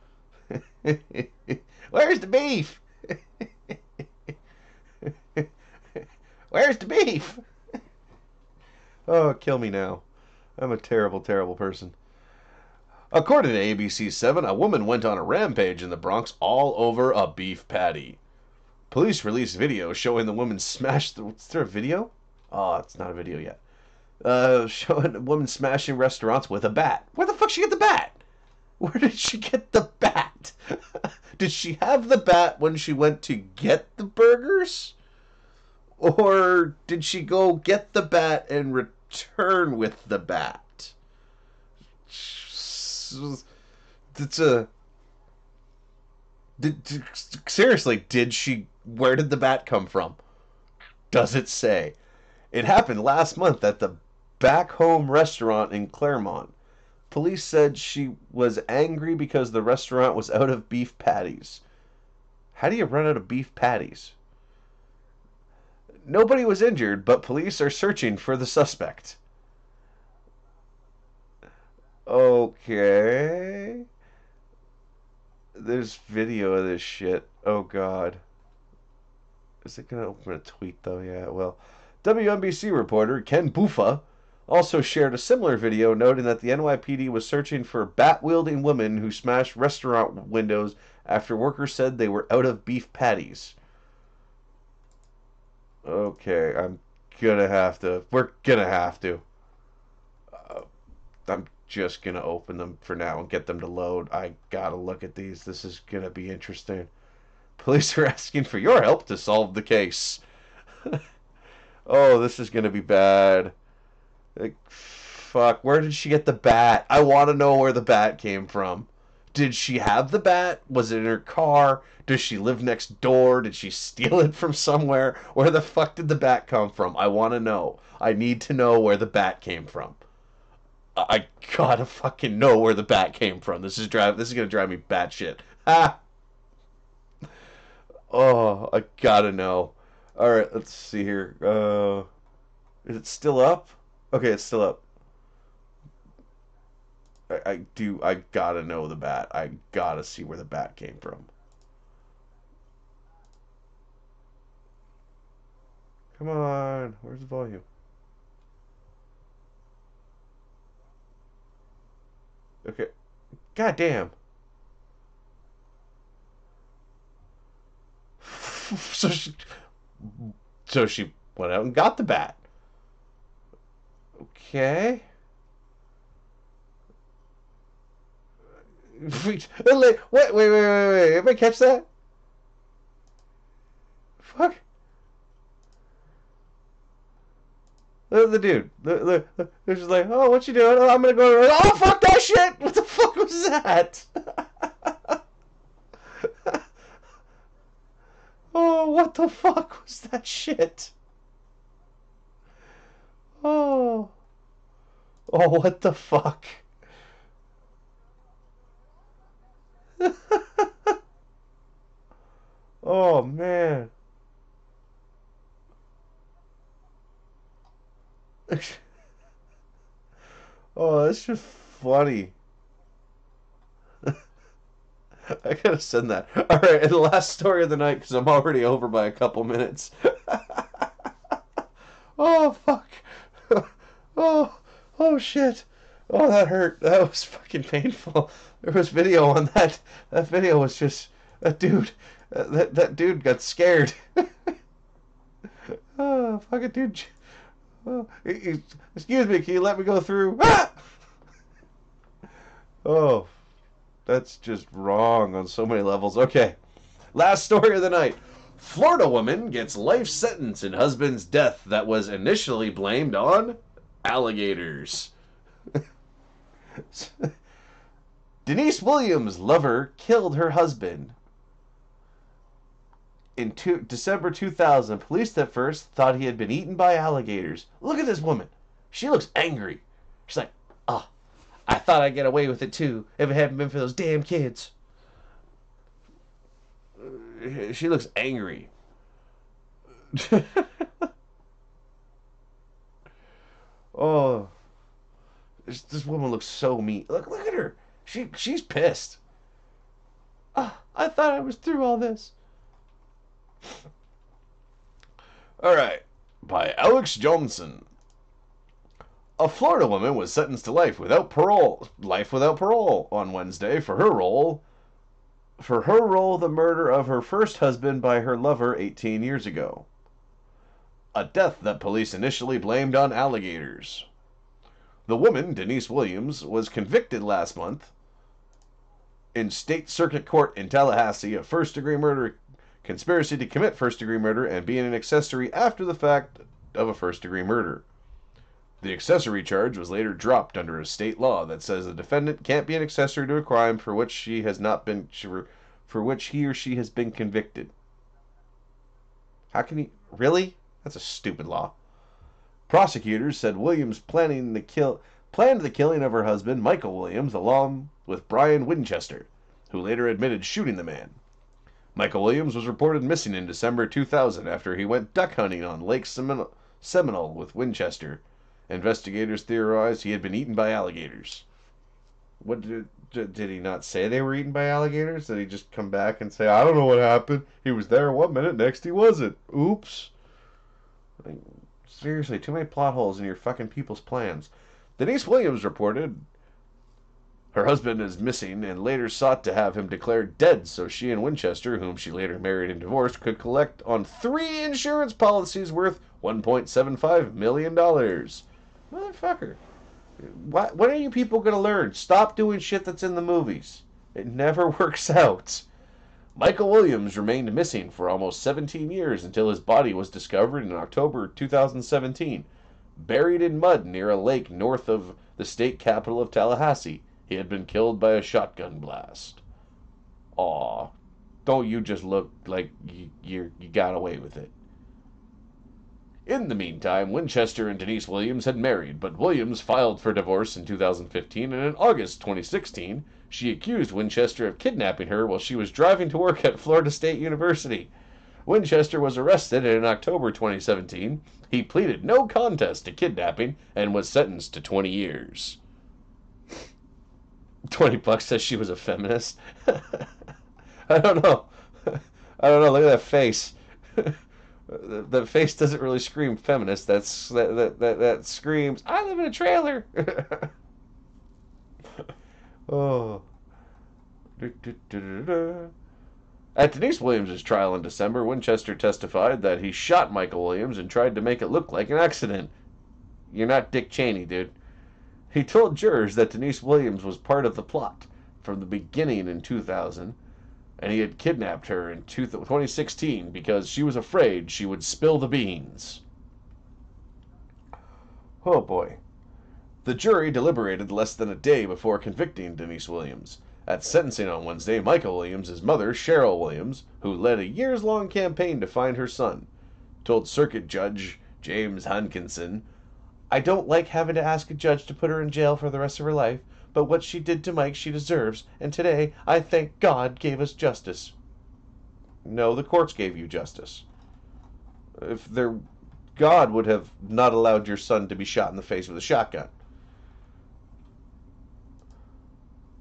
Where's the beef? Where's the beef? Oh, kill me now. I'm a terrible, terrible person. According to ABC7, a woman went on a rampage in the Bronx all over a beef patty. Police released video showing the woman smash the... Is there a video? Oh, it's not a video yet. Showing a woman smashing restaurants with a bat. Where the fuck did she get the bat? Where did she get the bat? Did she have the bat when she went to get the burgers? Or did she go get the bat and return with the bat? It's a... Seriously, where did the bat come from? Does it say? It happened last month at the Back Home restaurant in Claremont. Police said she was angry because the restaurant was out of beef patties. How do you run out of beef patties? Nobody was injured, but police are searching for the suspect. Okay. There's video of this shit. Oh, God. Is it going to open a tweet, though? Yeah, well. WNBC reporter Ken Buffa also shared a similar video noting that the NYPD was searching for bat-wielding women who smashed restaurant windows after workers said they were out of beef patties. Okay, I'm gonna have to. We're gonna have to. I'm just gonna open them for now and get them to load. I gotta look at these. This is gonna be interesting. Police are asking for your help to solve the case. Oh, this is gonna be bad. Like, fuck, where did she get the bat? I want to know where the bat came from. Did she have the bat? Was it in her car? Does she live next door? Did she steal it from somewhere? Where the fuck did the bat come from? I want to know. I need to know where the bat came from. I gotta fucking know where the bat came from. This is gonna drive me batshit. Ah. Oh, I gotta know. All right, let's see here. Is it still up? Okay, it's still up. I gotta know the bat. I gotta see where the bat came from. Come on, where's the volume? Okay, god damn. so she went out and got the bat. Okay. Wait. Am I catch that? Fuck. The dude. They're just like, oh, what you doing? Oh, I'm gonna go. Oh, fuck that shit! What the fuck was that? Oh, what the fuck was that shit? Oh. Oh, what the fuck? Oh, man. Oh, that's just funny. I gotta send that. Alright, and the last story of the night, because I'm already over by a couple minutes. Oh, fuck. Oh, shit. Oh, that hurt. That was fucking painful. There was video on that. That video was just... That dude... That dude got scared. Oh, fucking dude... Oh, excuse me, can you let me go through? Ah! Oh, that's just wrong on so many levels. Okay, last story of the night. Florida woman gets life sentence in husband's death that was initially blamed on alligators. Denise Williams' lover killed her husband. In December 2000, police at first thought he had been eaten by alligators. Look at this woman. She looks angry. She's like, oh, I thought I'd get away with it too if it hadn't been for those damn kids. She looks angry. Oh, this woman looks so mean. Look at her. She's pissed. Oh, I thought I was through all this. All right, by Alex Johnson. A Florida woman was sentenced to life without parole on Wednesday for her role the murder of her first husband by her lover 18 years ago. A death that police initially blamed on alligators. The woman, Denise Williams, was convicted last month in State Circuit Court in Tallahassee of first-degree murder, conspiracy to commit first-degree murder, and being an accessory after the fact of a first-degree murder. The accessory charge was later dropped under a state law that says the defendant can't be an accessory to a crime for which he or she has been convicted. How can he... Really? That's a stupid law. Prosecutors said Williams planned the killing of her husband, Michael Williams, along with Brian Winchester, who later admitted shooting the man. Michael Williams was reported missing in December 2000 after he went duck hunting on Lake Seminole with Winchester. Investigators theorized he had been eaten by alligators. Did he not say they were eaten by alligators? Did he just come back and say, I don't know what happened. He was there one minute, next he wasn't. Oops. Like, seriously, too many plot holes in your fucking people's plans. Denise Williams reported her husband is missing and later sought to have him declared dead so she and Winchester, whom she later married and divorced, could collect on 3 insurance policies worth $1.75 million. Motherfucker. When are you people going to learn? Stop doing shit that's in the movies. It never works out. Michael Williams remained missing for almost 17 years until his body was discovered in October 2017, buried in mud near a lake north of the state capital of Tallahassee. He had been killed by a shotgun blast. Aw, don't you just look like you got away with it. In the meantime, Winchester and Denise Williams had married, but Williams filed for divorce in 2015, and in August 2016, she accused Winchester of kidnapping her while she was driving to work at Florida State University. Winchester was arrested, and in October 2017, he pleaded no contest to kidnapping and was sentenced to 20 years. 20 bucks says she was a feminist. I don't know. Look at that face. The face doesn't really scream feminist. That screams, I live in a trailer. Oh. At Denise Williams' trial in December, Winchester testified that he shot Michael Williams and tried to make it look like an accident. You're not Dick Cheney, dude. He told jurors that Denise Williams was part of the plot from the beginning in 2000, and he had kidnapped her in 2016 because she was afraid she would spill the beans. Oh boy. The jury deliberated less than a day before convicting Denise Williams. At sentencing on Wednesday, Michael Williams' mother, Cheryl Williams, who led a years-long campaign to find her son, told Circuit Judge James Hankinson, I don't like having to ask a judge to put her in jail for the rest of her life, but what she did to Mike she deserves, and today I thank God gave us justice. No, the courts gave you justice. If God would have not allowed your son to be shot in the face with a shotgun.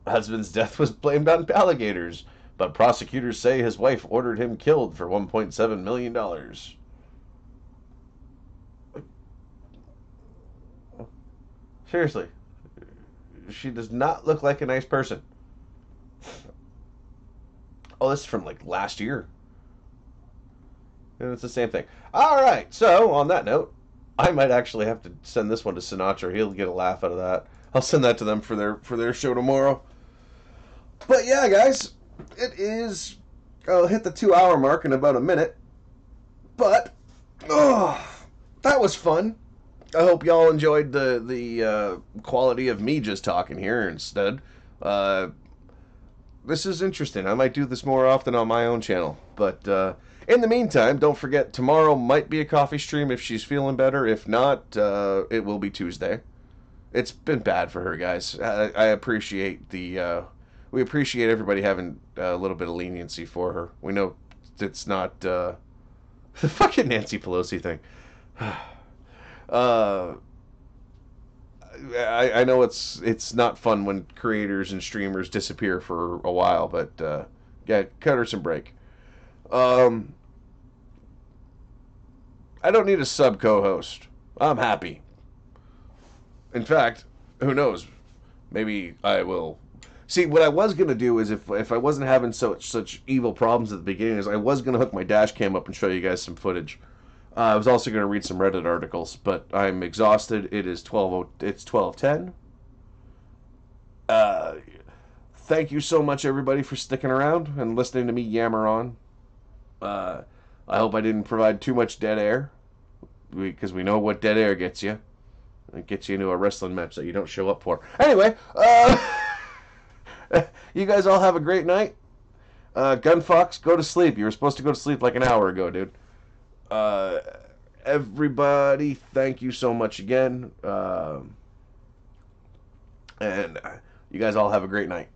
Husband's death was blamed on alligators, but prosecutors say his wife ordered him killed for $1.7 million. Seriously. She does not look like a nice person. Oh, this is from like last year. And it's the same thing. Alright, so on that note, I might actually have to send this one to Sinatra. He'll get a laugh out of that. I'll send that to them for their show tomorrow. But yeah, guys, it is... I'll hit the 2-hour mark in about a minute. But, that was fun. I hope y'all enjoyed the quality of me just talking here instead. This is interesting. I might do this more often on my own channel. But in the meantime, don't forget, tomorrow might be a coffee stream if she's feeling better. If not, it will be Tuesday. It's been bad for her, guys. I appreciate we appreciate everybody having a little bit of leniency for her. We know it's not the fucking Nancy Pelosi thing. I know it's not fun when creators and streamers disappear for a while, but yeah, cut her some break. I don't need a sub co-host. I'm happy. In fact, who knows? Maybe I will. See, what I was gonna do is if I wasn't having such evil problems at the beginning, is I was gonna hook my dash cam up and show you guys some footage. I was also gonna read some Reddit articles, but I'm exhausted. It's 12:10. Thank you so much, everybody, for sticking around and listening to me yammer on. I hope I didn't provide too much dead air, because we know what dead air gets you. It gets you into a wrestling match that you don't show up for. Anyway, you guys all have a great night. Gunfox, go to sleep. You were supposed to go to sleep like an hour ago, dude. Everybody, thank you so much again. And you guys all have a great night.